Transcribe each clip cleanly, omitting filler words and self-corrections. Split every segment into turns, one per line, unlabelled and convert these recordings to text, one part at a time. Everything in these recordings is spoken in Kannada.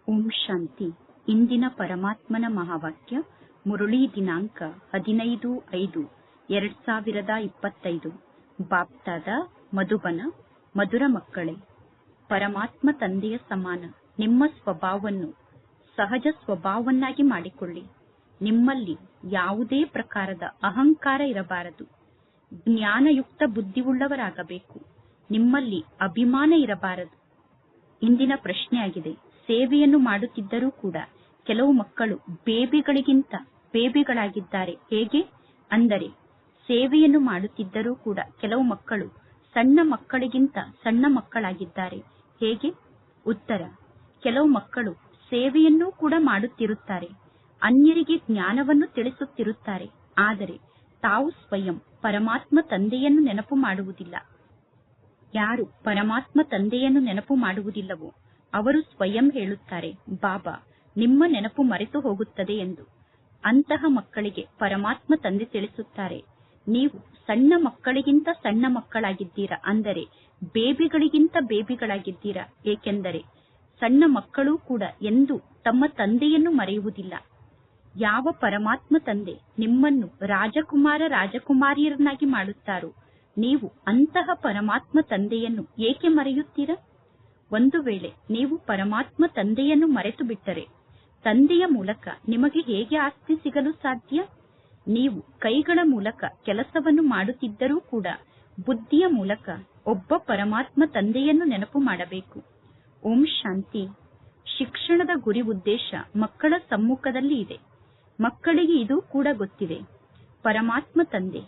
ಓಂ ಶಾಂತಿ. ಇಂದಿನ ಪರಮಾತ್ಮನ ಮಹಾವಾಕ್ಯ ಮುರಳಿ ದಿನಾಂಕ 15/5/2025. ಬಾಪ್ತಾದ ಮಧುಬನ. ಮಧುರ ಮಕ್ಕಳೇ, ಪರಮಾತ್ಮ ತಂದೆಯ ಸಮಾನ ನಿಮ್ಮ ಸ್ವಭಾವವನ್ನು ಸಹಜ ಸ್ವಭಾವವನ್ನಾಗಿ ಮಾಡಿಕೊಳ್ಳಿ. ನಿಮ್ಮಲ್ಲಿ ಯಾವುದೇ ಪ್ರಕಾರದ ಅಹಂಕಾರ ಇರಬಾರದು. ಜ್ಞಾನಯುಕ್ತ ಬುದ್ಧಿಯುಳ್ಳವರಾಗಬೇಕು. ನಿಮ್ಮಲ್ಲಿ ಅಭಿಮಾನ ಇರಬಾರದು. ಇಂದಿನ ಪ್ರಶ್ನೆಯಾಗಿದೆ, ಸೇವೆಯನ್ನು ಮಾಡುತ್ತಿದ್ದರೂ ಕೂಡ ಕೆಲವು ಮಕ್ಕಳು ಬೇಬಿಗಳಿಗಿಂತ ಬೇಬಿಗಳಾಗಿದ್ದಾರೆ ಹೇಗೆ? ಅಂದರೆ ಸೇವೆಯನ್ನು ಮಾಡುತ್ತಿದ್ದರೂ ಕೂಡ ಕೆಲವು ಮಕ್ಕಳು ಸಣ್ಣ ಮಕ್ಕಳಿಗಿಂತ ಸಣ್ಣ ಮಕ್ಕಳಾಗಿದ್ದಾರೆ ಹೇಗೆ? ಉತ್ತರ: ಕೆಲವು ಮಕ್ಕಳು ಸೇವೆಯನ್ನೂ ಕೂಡ ಮಾಡುತ್ತಿರುತ್ತಾರೆ, ಅನ್ಯರಿಗೆ ಜ್ಞಾನವನ್ನು ತಿಳಿಸುತ್ತಿರುತ್ತಾರೆ, ಆದರೆ ತಾವು ಸ್ವಯಂ ಪರಮಾತ್ಮ ತಂದೆಯನ್ನು ನೆನಪು ಮಾಡುವುದಿಲ್ಲ. ಯಾರು ಪರಮಾತ್ಮ ತಂದೆಯನ್ನು ನೆನಪು ಮಾಡುವುದಿಲ್ಲವೋ ಅವರು ಸ್ವಯಂ ಹೇಳುತ್ತಾರೆ, ಬಾಬಾ ನಿಮ್ಮ ನೆನಪು ಮರೆತು ಹೋಗುತ್ತದೆ ಎಂದು. ಅಂತಹ ಮಕ್ಕಳಿಗೆ ಪರಮಾತ್ಮ ತಂದೆ ತಿಳಿಸುತ್ತಾರೆ, ನೀವು ಸಣ್ಣ ಮಕ್ಕಳಿಗಿಂತ ಸಣ್ಣ ಮಕ್ಕಳಾಗಿದ್ದೀರಾ, ಅಂದರೆ ಬೇಬಿಗಳಿಗಿಂತ ಬೇಬಿಗಳಾಗಿದ್ದೀರಾ. ಏಕೆಂದರೆ ಸಣ್ಣ ಮಕ್ಕಳು ಕೂಡ ಎಂದೂ ತಮ್ಮ ತಂದೆಯನ್ನು ಮರೆಯುವುದಿಲ್ಲ. ಯಾವ ಪರಮಾತ್ಮ ತಂದೆ ನಿಮ್ಮನ್ನು ರಾಜಕುಮಾರಿಯರನ್ನಾಗಿ ಮಾಡುತ್ತಾರೋ ನೀವು ಅಂತಹ ಪರಮಾತ್ಮ ತಂದೆಯನ್ನು ಏಕೆ ಮರೆಯುತ್ತೀರಾ? ಒಂದು ವೇಳೆ ನೀವು ಪರಮಾತ್ಮ ತಂದೆಯನ್ನು ಮರೆತು ಬಿಟ್ಟರೆ ತಂದೆಯ ಮೂಲಕ ನಿಮಗೆ ಹೇಗೆ ಆಸ್ತಿ ಸಿಗಲು ಸಾಧ್ಯ? ನೀವು ಕೈಗಳ ಮೂಲಕ ಕೆಲಸವನ್ನು ಮಾಡುತ್ತಿದ್ದರೂ ಕೂಡ ಬುದ್ಧಿಯ ಮೂಲಕ ಒಬ್ಬ ಪರಮಾತ್ಮ ತಂದೆಯನ್ನು ನೆನಪು ಮಾಡಬೇಕು. ಓಂ ಶಾಂತಿ. ಶಿಕ್ಷಣದ ಗುರಿ ಉದ್ದೇಶ ಮಕ್ಕಳ ಸಮ್ಮುಖದಲ್ಲಿ ಇದೆ. ಮಕ್ಕಳಿಗೆ ಇದು ಕೂಡ ಗೊತ್ತಿದೆ. ಪರಮಾತ್ಮ ತಂದೆ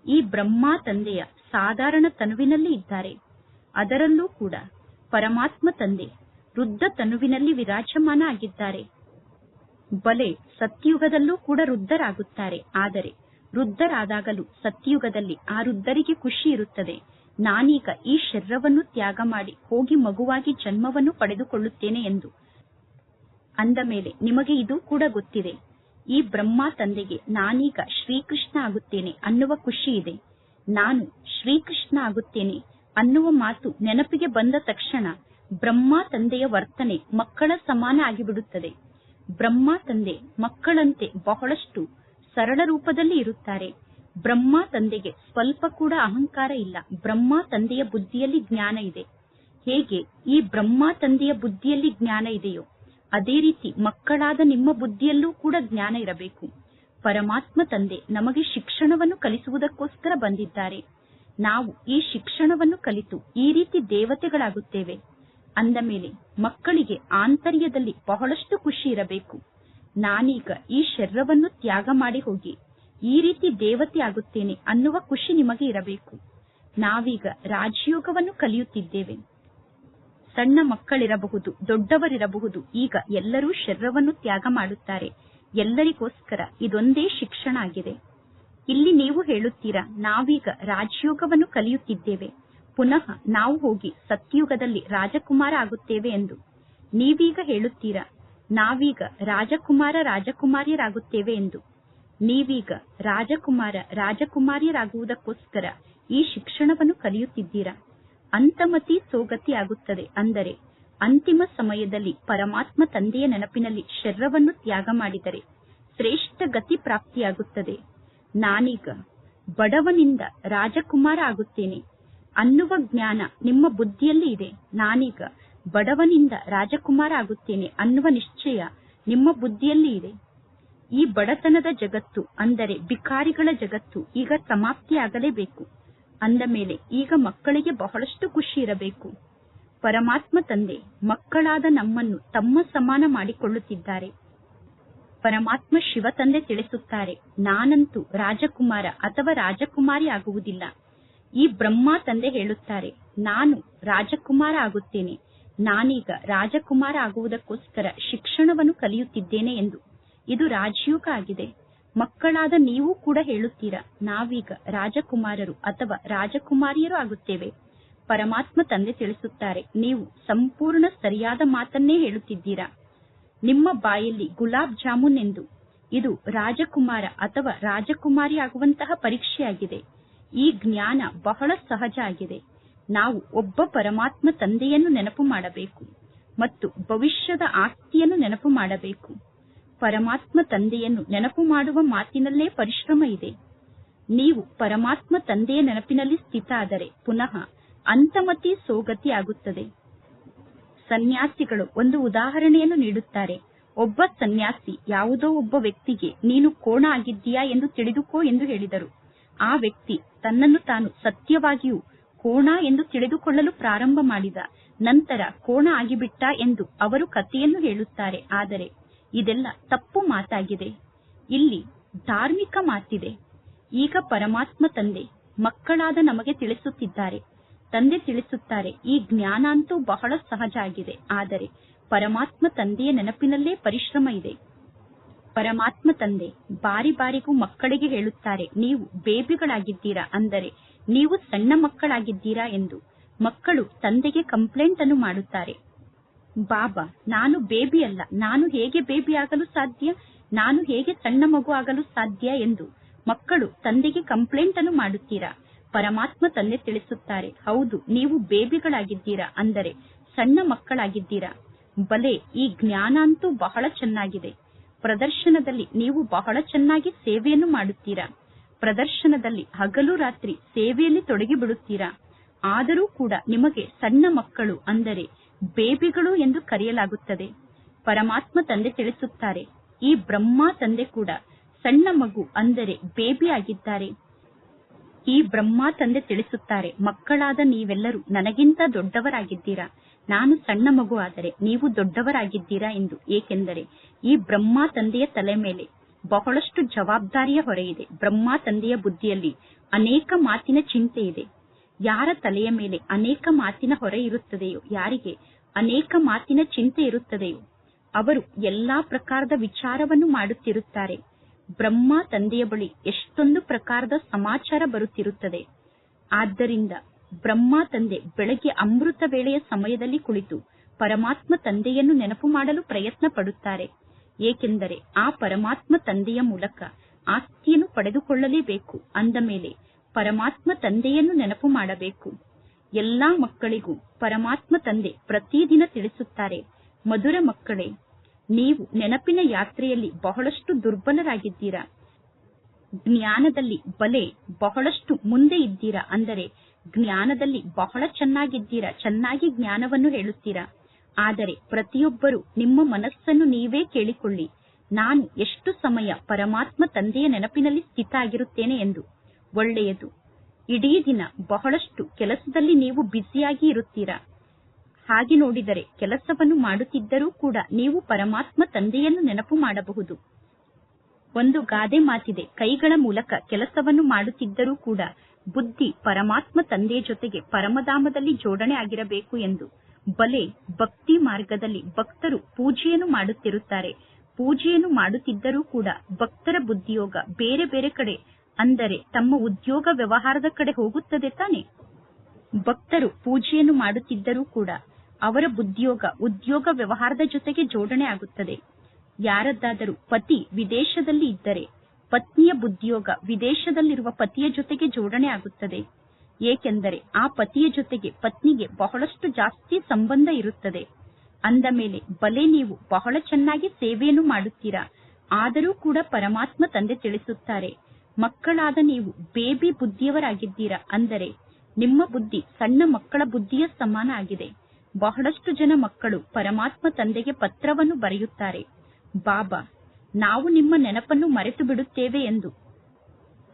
ಈ ಬ್ರಹ್ಮ ತಂದೆಯ ಸಾಧಾರಣ ತನುವಿನಲ್ಲಿ ಇದ್ದಾರೆ. ಅದರಲ್ಲೂ ಕೂಡ ಪರಮಾತ್ಮ ತಂದೆ ವೃದ್ಧ ತನುವಿನಲ್ಲಿ ವಿರಾಜಮಾನ ಆಗಿದ್ದಾರೆ. ಬಲೆ ಸತ್ಯುಗದಲ್ಲೂ ಕೂಡ ವೃದ್ಧರಾಗುತ್ತಾರೆ. ಆದರೆ ವೃದ್ಧರಾದಾಗಲೂ ಸತ್ಯುಗದಲ್ಲಿ ಆ ವೃದ್ಧರಿಗೆ ಖುಷಿ ಇರುತ್ತದೆ, ನಾನೀಗ ಈ ಶರೀರವನ್ನು ತ್ಯಾಗ ಮಾಡಿ ಹೋಗಿ ಮಗುವಾಗಿ ಜನ್ಮವನ್ನು ಪಡೆದುಕೊಳ್ಳುತ್ತೇನೆ ಎಂದು. ಅಂದ ಮೇಲೆ ನಿಮಗೆ ಇದು ಕೂಡ ಗೊತ್ತಿದೆ, ಈ ಬ್ರಹ್ಮ ತಂದೆಗೆ ನಾನೀಗ ಶ್ರೀಕೃಷ್ಣ ಆಗುತ್ತೇನೆ ಅನ್ನುವ ಖುಷಿ ಇದೆ. ನಾನು ಶ್ರೀಕೃಷ್ಣ ಆಗುತ್ತೇನೆ ಅನ್ನುವ ಮಾತು ನೆನಪಿಗೆ ಬಂದ ತಕ್ಷಣ ಬ್ರಹ್ಮ ತಂದೆಯ ವರ್ತನೆ ಮಕ್ಕಳ ಸಮಾನ ಆಗಿಬಿಡುತ್ತದೆ. ಬ್ರಹ್ಮ ತಂದೆ ಮಕ್ಕಳಂತೆ ಬಹಳಷ್ಟು ಸರಳ ರೂಪದಲ್ಲಿ ಇರುತ್ತಾರೆ. ಬ್ರಹ್ಮ ತಂದೆಗೆ ಸ್ವಲ್ಪ ಕೂಡ ಅಹಂಕಾರ ಇಲ್ಲ. ಬ್ರಹ್ಮ ತಂದೆಯ ಬುದ್ಧಿಯಲ್ಲಿ ಜ್ಞಾನ ಇದೆ. ಹೇಗೆ ಈ ಬ್ರಹ್ಮ ತಂದೆಯ ಬುದ್ಧಿಯಲ್ಲಿ ಜ್ಞಾನ ಇದೆಯೋ ಅದೇ ರೀತಿ ಮಕ್ಕಳಾದ ನಿಮ್ಮ ಬುದ್ಧಿಯಲ್ಲೂ ಕೂಡ ಜ್ಞಾನ ಇರಬೇಕು. ಪರಮಾತ್ಮ ತಂದೆ ನಮಗೆ ಶಿಕ್ಷಣವನ್ನು ಕಲಿಸುವುದಕ್ಕೋಸ್ಕರ ಬಂದಿದ್ದಾರೆ. ನಾವು ಈ ಶಿಕ್ಷಣವನ್ನು ಕಲಿತು ಈ ರೀತಿ ದೇವತೆಗಳಾಗುತ್ತೇವೆ. ಅಂದ ಮೇಲೆ ಮಕ್ಕಳಿಗೆ ಆಂತರ್ಯದಲ್ಲಿ ಬಹಳಷ್ಟು ಖುಷಿ ಇರಬೇಕು. ನಾನೀಗ ಈ ಶರೀರವನ್ನು ತ್ಯಾಗ ಮಾಡಿ ಹೋಗಿ ಈ ರೀತಿ ದೇವತೆ ಆಗುತ್ತೇನೆ ಅನ್ನುವ ಖುಷಿ ನಿಮಗೆ ಇರಬೇಕು. ನಾವೀಗ ರಾಜಯೋಗವನ್ನು ಕಲಿಯುತ್ತಿದ್ದೇವೆ. ಸಣ್ಣ ಮಕ್ಕಳಿರಬಹುದು, ದೊಡ್ಡವರಿರಬಹುದು, ಈಗ ಎಲ್ಲರೂ ಶರೀರವನ್ನು ತ್ಯಾಗ ಮಾಡುತ್ತಾರೆ. ಎಲ್ಲರಿಗೋಸ್ಕರ ಇದೊಂದೇ ಶಿಕ್ಷಣ ಆಗಿದೆ. ಇಲ್ಲಿ ನೀವು ಹೇಳುತ್ತೀರಾ, ನಾವೀಗ ರಾಜಯೋಗವನ್ನು ಕಲಿಯುತ್ತಿದ್ದೇವೆ, ಪುನಃ ನಾವು ಹೋಗಿ ಸತ್ಯುಗದಲ್ಲಿ ರಾಜಕುಮಾರ ಆಗುತ್ತೇವೆ ಎಂದು. ನೀವೀಗ ಹೇಳುತ್ತೀರಾ, ನಾವೀಗ ರಾಜಕುಮಾರಿಯರಾಗುತ್ತೇವೆ ಎಂದು. ನೀವೀಗ ರಾಜಕುಮಾರಿಯರಾಗುವುದಕ್ಕೋಸ್ಕರ ಈ ಶಿಕ್ಷಣವನ್ನು ಕಲಿಯುತ್ತಿದ್ದೀರಾ. ಅಂತಮತಿ ಸೋಗತಿ ಆಗುತ್ತದೆ, ಅಂದರೆ ಅಂತಿಮ ಸಮಯದಲ್ಲಿ ಪರಮಾತ್ಮ ತಂದೆಯ ನೆನಪಿನಲ್ಲಿ ಶರೀರವನ್ನು ತ್ಯಾಗ ಮಾಡಿದರೆ ಶ್ರೇಷ್ಠ ಗತಿ ಪ್ರಾಪ್ತಿಯಾಗುತ್ತದೆ. ನಾನೀಗ ಬಡವನಿಂದ ರಾಜಕುಮಾರ ಆಗುತ್ತೇನೆ ಅನ್ನುವ ಜ್ಞಾನ ನಿಮ್ಮ ಬುದ್ಧಿಯಲ್ಲಿ ಇದೆ. ನಾನೀಗ ಬಡವನಿಂದ ರಾಜಕುಮಾರ ಆಗುತ್ತೇನೆ ಅನ್ನುವ ನಿಶ್ಚಯ ನಿಮ್ಮ ಬುದ್ಧಿಯಲ್ಲಿ ಇದೆ. ಈ ಬಡತನದ ಜಗತ್ತು, ಅಂದರೆ ಭಿಕಾರಿಗಳ ಜಗತ್ತು ಈಗ ಸಮಾಪ್ತಿಯಾಗಲೇಬೇಕು. ಅಂದ ಮೇಲೆ ಈಗ ಮಕ್ಕಳಿಗೆ ಬಹಳಷ್ಟು ಖುಷಿ ಇರಬೇಕು. ಪರಮಾತ್ಮ ತಂದೆ ಮಕ್ಕಳಾದ ನಮ್ಮನ್ನು ತಮ್ಮ ಸಮಾನ ಮಾಡಿಕೊಳ್ಳುತ್ತಿದ್ದಾರೆ. ಪರಮಾತ್ಮ ಶಿವ ತಂದೆ ತಿಳಿಸುತ್ತಾರೆ, ನಾನಂತೂ ರಾಜಕುಮಾರ ಅಥವಾ ರಾಜಕುಮಾರಿ ಆಗುವುದಿಲ್ಲ. ಈ ಬ್ರಹ್ಮ ತಂದೆ ಹೇಳುತ್ತಾರೆ, ನಾನು ರಾಜಕುಮಾರ ಆಗುತ್ತೇನೆ. ನಾನೀಗ ರಾಜಕುಮಾರ ಆಗುವುದಕ್ಕೋಸ್ಕರ ಶಿಕ್ಷಣವನ್ನು ಕಲಿಯುತ್ತಿದ್ದೇನೆ ಎಂದು. ಇದು ರಾಜಯೋಗ ಆಗಿದೆ. ಮಕ್ಕಳಾದ ನೀವು ಕೂಡ ಹೇಳುತ್ತೀರಾ, ನಾವೀಗ ರಾಜಕುಮಾರರು ಅಥವಾ ರಾಜಕುಮಾರಿಯರು ಆಗುತ್ತೇವೆ. ಪರಮಾತ್ಮ ತಂದೆ ತಿಳಿಸುತ್ತಾರೆ, ನೀವು ಸಂಪೂರ್ಣ ಸರಿಯಾದ ಮಾತನ್ನೇ ಹೇಳುತ್ತಿದ್ದೀರಾ. ನಿಮ್ಮ ಬಾಯಲ್ಲಿ ಗುಲಾಬ್ ಜಾಮೂನ್ ಎಂದು. ಇದು ರಾಜಕುಮಾರ ಅಥವಾ ರಾಜಕುಮಾರಿ ಆಗುವಂತಹ ಪರೀಕ್ಷೆಯಾಗಿದೆ. ಈ ಜ್ಞಾನ ಬಹಳ ಸಹಜ ಆಗಿದೆ. ನಾವು ಒಬ್ಬ ಪರಮಾತ್ಮ ತಂದೆಯನ್ನು ನೆನಪು ಮಾಡಬೇಕು. ಮತ್ತು ಭವಿಷ್ಯದ ಆಸ್ತಿಯನ್ನು ನೆನಪು ಮಾಡಬೇಕು. ಪರಮಾತ್ಮ ತಂದೆಯನ್ನು ನೆನಪು ಮಾಡುವ ಮಾತಿನಲ್ಲೇ ಪರಿಶ್ರಮ ಇದೆ. ನೀವು ಪರಮಾತ್ಮ ತಂದೆಯ ನೆನಪಿನಲ್ಲಿ ಸ್ಥಿತ ಆದರೆ ಪುನಃ ಅಂತಮತಿ ಸೋಗತಿ ಆಗುತ್ತದೆ. ಸನ್ಯಾಸಿಗಳು ಒಂದು ಉದಾಹರಣೆಯನ್ನು ನೀಡುತ್ತಾರೆ. ಒಬ್ಬ ಸನ್ಯಾಸಿ ಯಾವುದೋ ಒಬ್ಬ ವ್ಯಕ್ತಿಗೆ ನೀನು ಕೋಣ ಆಗಿದ್ದೀಯಾ ಎಂದು ತಿಳಿದುಕೋ ಎಂದು ಹೇಳಿದರು. ಆ ವ್ಯಕ್ತಿ ತನ್ನನ್ನು ತಾನು ಸತ್ಯವಾಗಿಯೂ ಕೋಣ ಎಂದು ತಿಳಿದುಕೊಳ್ಳಲು ಪ್ರಾರಂಭ ಮಾಡಿದ. ನಂತರ ಕೋಣ ಆಗಿಬಿಟ್ಟ ಎಂದು ಅವರು ಕಥೆಯನ್ನು ಹೇಳುತ್ತಾರೆ. ಆದರೆ ಇದೆಲ್ಲ ತಪ್ಪು ಮಾತಾಗಿದೆ. ಇಲ್ಲಿ ಧಾರ್ಮಿಕ ಮಾತಿದೆ. ಈಗ ಪರಮಾತ್ಮ ತಂದೆ ಮಕ್ಕಳಾದ ನಮಗೆ ತಿಳಿಸುತ್ತಿದ್ದಾರೆ. ತಂದೆ ತಿಳಿಸುತ್ತಾರೆ, ಈ ಜ್ಞಾನ ಅಂತೂ ಬಹಳ ಸಹಜ ಆಗಿದೆ. ಆದರೆ ಪರಮಾತ್ಮ ತಂದೆಯ ನೆನಪಿನಲ್ಲೇ ಪರಿಶ್ರಮ ಇದೆ. ಪರಮಾತ್ಮ ತಂದೆ ಬಾರಿ ಬಾರಿಗೂ ಮಕ್ಕಳಿಗೆ ಹೇಳುತ್ತಾರೆ, ನೀವು ಬೇಬಿಗಳಾಗಿದ್ದೀರಾ, ಅಂದರೆ ನೀವು ಸಣ್ಣ ಮಕ್ಕಳಾಗಿದ್ದೀರಾ ಎಂದು. ಮಕ್ಕಳು ತಂದೆಗೆ ಕಂಪ್ಲೇಂಟ್ ಅನ್ನು ಮಾಡುತ್ತಾರೆ. ಬಾಬಾ, ನಾನು ಬೇಬಿ ಅಲ್ಲ, ನಾನು ಹೇಗೆ ಬೇಬಿ ಆಗಲು ಸಾಧ್ಯ, ನಾನು ಹೇಗೆ ಸಣ್ಣ ಮಗು ಆಗಲು ಸಾಧ್ಯ ಎಂದು ಮಕ್ಕಳು ತಂದೆಗೆ ಕಂಪ್ಲೇಂಟ್ ಅನ್ನು ಮಾಡುತ್ತೀರಾ. ಪರಮಾತ್ಮ ತಂದೆ ತಿಳಿಸುತ್ತಾರೆ, ಹೌದು, ನೀವು ಬೇಬಿಗಳಾಗಿದ್ದೀರಾ, ಅಂದರೆ ಸಣ್ಣ ಮಕ್ಕಳಾಗಿದ್ದೀರಾ. ಬಲೆ, ಈ ಜ್ಞಾನ ಅಂತೂ ಬಹಳ ಚೆನ್ನಾಗಿದೆ. ಪ್ರದರ್ಶನದಲ್ಲಿ ನೀವು ಬಹಳ ಚೆನ್ನಾಗಿ ಸೇವೆಯನ್ನು ಮಾಡುತ್ತೀರಾ. ಪ್ರದರ್ಶನದಲ್ಲಿ ಹಗಲು ರಾತ್ರಿ ಸೇವೆಯಲ್ಲಿ ತೊಡಗಿ ಬಿಡುತ್ತೀರಾ. ಆದರೂ ಕೂಡ ನಿಮಗೆ ಸಣ್ಣ ಮಕ್ಕಳು ಅಂದರೆ ಬೇಬಿಗಳು ಎಂದು ಕರೆಯಲಾಗುತ್ತದೆ. ಪರಮಾತ್ಮ ತಂದೆ ತಿಳಿಸುತ್ತಾರೆ, ಈ ಬ್ರಹ್ಮ ತಂದೆ ಕೂಡ ಸಣ್ಣ ಮಗು ಅಂದರೆ ಬೇಬಿ ಆಗಿದ್ದಾರೆ. ಈ ಬ್ರಹ್ಮ ತಂದೆ ತಿಳಿಸುತ್ತಾರೆ, ಮಕ್ಕಳಾದ ನೀವೆಲ್ಲರೂ ನನಗಿಂತ ದೊಡ್ಡವರಾಗಿದ್ದೀರಾ. ನಾನು ಸಣ್ಣ ಮಗು ಆದರೆ ನೀವು ದೊಡ್ಡವರಾಗಿದ್ದೀರಾ ಎಂದು. ಏಕೆಂದರೆ ಈ ಬ್ರಹ್ಮ ತಂದೆಯ ತಲೆ ಮೇಲೆ ಬಹಳಷ್ಟು ಜವಾಬ್ದಾರಿಯ ಹೊರೆ ಇದೆ. ಬ್ರಹ್ಮ ತಂದೆಯ ಬುದ್ಧಿಯಲ್ಲಿ ಅನೇಕ ಮಾತಿನ ಚಿಂತೆ ಇದೆ. ಯಾರ ತಲೆಯ ಮೇಲೆ ಅನೇಕ ಮಾತಿನ ಹೊರೆ ಇರುತ್ತದೆಯೋ, ಯಾರಿಗೆ ಅನೇಕ ಮಾತಿನ ಚಿಂತೆ ಇರುತ್ತದೆಯೋ ಅವರು ಎಲ್ಲಾ ಪ್ರಕಾರದ ವಿಚಾರವನ್ನು ಮಾಡುತ್ತಿರುತ್ತಾರೆ. ಬ್ರಹ್ಮ ತಂದೆಯ ಬಳಿ ಎಷ್ಟೊಂದು ಪ್ರಕಾರದ ಸಮಾಚಾರ ಬರುತ್ತಿರುತ್ತದೆ. ಆದ್ದರಿಂದ ಬ್ರಹ್ಮ ತಂದೆ ಬೆಳಗ್ಗೆ ಅಮೃತ ವೇಳೆಯ ಸಮಯದಲ್ಲಿ ಕುಳಿತು ಪರಮಾತ್ಮ ತಂದೆಯನ್ನು ನೆನಪು ಮಾಡಲು ಪ್ರಯತ್ನ ಪಡುತ್ತಾರೆ. ಏಕೆಂದರೆ ಆ ಪರಮಾತ್ಮ ತಂದೆಯ ಮೂಲಕ ಆಸ್ತಿಯನ್ನು ಪಡೆದುಕೊಳ್ಳಲೇಬೇಕು. ಅಂದ ಮೇಲೆ ಪರಮಾತ್ಮ ತಂದೆಯನ್ನು ನೆನಪು ಮಾಡಬೇಕು. ಎಲ್ಲಾ ಮಕ್ಕಳಿಗೂ ಪರಮಾತ್ಮ ತಂದೆ ಪ್ರತಿದಿನ ತಿಳಿಸುತ್ತಾರೆ, ಮಧುರ ಮಕ್ಕಳೇ, ನೀವು ನೆನಪಿನ ಯಾತ್ರೆಯಲ್ಲಿ ಬಹಳಷ್ಟು ದುರ್ಬಲರಾಗಿದ್ದೀರಾ. ಜ್ಞಾನದಲ್ಲಿ ಬಲೆ ಬಹಳಷ್ಟು ಮುಂದೆ ಇದ್ದೀರಾ, ಅಂದರೆ ಜ್ಞಾನದಲ್ಲಿ ಬಹಳ ಚೆನ್ನಾಗಿದ್ದೀರಾ, ಚೆನ್ನಾಗಿ ಜ್ಞಾನವನ್ನು ಹೇಳುತ್ತೀರಾ. ಆದರೆ ಪ್ರತಿಯೊಬ್ಬರೂ ನಿಮ್ಮ ಮನಸ್ಸನ್ನು ನೀವೇ ಕೇಳಿಕೊಳ್ಳಿ, ನಾನು ಎಷ್ಟು ಸಮಯ ಪರಮಾತ್ಮ ತಂದೆಯ ನೆನಪಿನಲ್ಲಿ ಸ್ಥಿತ ಆಗಿರುತ್ತೇನೆ ಎಂದು. ಒಳ್ಳೆಯದು. ಇಡೀ ದಿನ ಬಹಳಷ್ಟು ಕೆಲಸದಲ್ಲಿ ನೀವು ಬ್ಯುಸಿಯಾಗಿ ಇರುತ್ತೀರಾ. ಹಾಗೆ ನೋಡಿದರೆ ಕೆಲಸವನ್ನು ಮಾಡುತ್ತಿದ್ದರೂ ಕೂಡ ನೀವು ಪರಮಾತ್ಮ ತಂದೆಯನ್ನು ನೆನಪು ಮಾಡಬಹುದು. ಒಂದು ಗಾದೆ ಮಾತಿದೆ, ಕೈಗಳ ಮೂಲಕ ಕೆಲಸವನ್ನು ಮಾಡುತ್ತಿದ್ದರೂ ಕೂಡ ಬುದ್ಧಿ ಪರಮಾತ್ಮ ತಂದೆಯ ಜೊತೆಗೆ ಪರಮಧಾಮದಲ್ಲಿ ಜೋಡಣೆ ಆಗಿರಬೇಕು ಎಂದು. ಬಲೆ, ಭಕ್ತಿ ಮಾರ್ಗದಲ್ಲಿ ಭಕ್ತರು ಪೂಜೆಯನ್ನು ಮಾಡುತ್ತಿರುತ್ತಾರೆ. ಪೂಜೆಯನ್ನು ಮಾಡುತ್ತಿದ್ದರೂ ಕೂಡ ಭಕ್ತರ ಬುದ್ಧಿಯೋಗ ಬೇರೆ ಬೇರೆ ಕಡೆ, ಅಂದರೆ ತಮ್ಮ ಉದ್ಯೋಗ ವ್ಯವಹಾರದ ಕಡೆ ಹೋಗುತ್ತದೆ ತಾನೆ. ಭಕ್ತರು ಪೂಜೆಯನ್ನು ಮಾಡುತ್ತಿದ್ದರೂ ಕೂಡ ಅವರ ಬುದ್ಧಿಯೋಗ ಉದ್ಯೋಗ ವ್ಯವಹಾರದ ಜೊತೆಗೆ ಜೋಡಣೆ ಆಗುತ್ತದೆ. ಯಾರದ್ದಾದರೂ ಪತಿ ವಿದೇಶದಲ್ಲಿ ಇದ್ದರೆ ಪತ್ನಿಯ ಬುದ್ಧಿಯೋಗ ವಿದೇಶದಲ್ಲಿರುವ ಪತಿಯ ಜೊತೆಗೆ ಜೋಡಣೆ ಆಗುತ್ತದೆ. ಏಕೆಂದರೆ ಆ ಪತಿಯ ಜೊತೆಗೆ ಪತ್ನಿಗೆ ಬಹಳಷ್ಟು ಜಾಸ್ತಿ ಸಂಬಂಧ ಇರುತ್ತದೆ. ಅಂದ ಮೇಲೆ ಬಲೆ ನೀವು ಬಹಳ ಚೆನ್ನಾಗಿ ಸೇವೆಯನ್ನು ಮಾಡುತ್ತೀರಾ. ಆದರೂ ಕೂಡ ಪರಮಾತ್ಮ ತಂದೆ ತಿಳಿಸುತ್ತಾರೆ, ಮಕ್ಕಳಾದ ನೀವು ಬೇಬಿ ಬುದ್ಧಿಯವರಾಗಿದ್ದೀರಾ, ಅಂದರೆ ನಿಮ್ಮ ಬುದ್ಧಿ ಸಣ್ಣ ಮಕ್ಕಳ ಬುದ್ಧಿಯ ಸಮಾನ ಆಗಿದೆ. ಬಹಳಷ್ಟು ಜನ ಮಕ್ಕಳು ಪರಮಾತ್ಮ ತಂದೆಗೆ ಪತ್ರವನ್ನು ಬರೆಯುತ್ತಾರೆ, ಬಾಬಾ, ನಾವು ನಿಮ್ಮ ನೆನಪನ್ನು ಮರೆತು ಬಿಡುತ್ತೇವೆ ಎಂದು.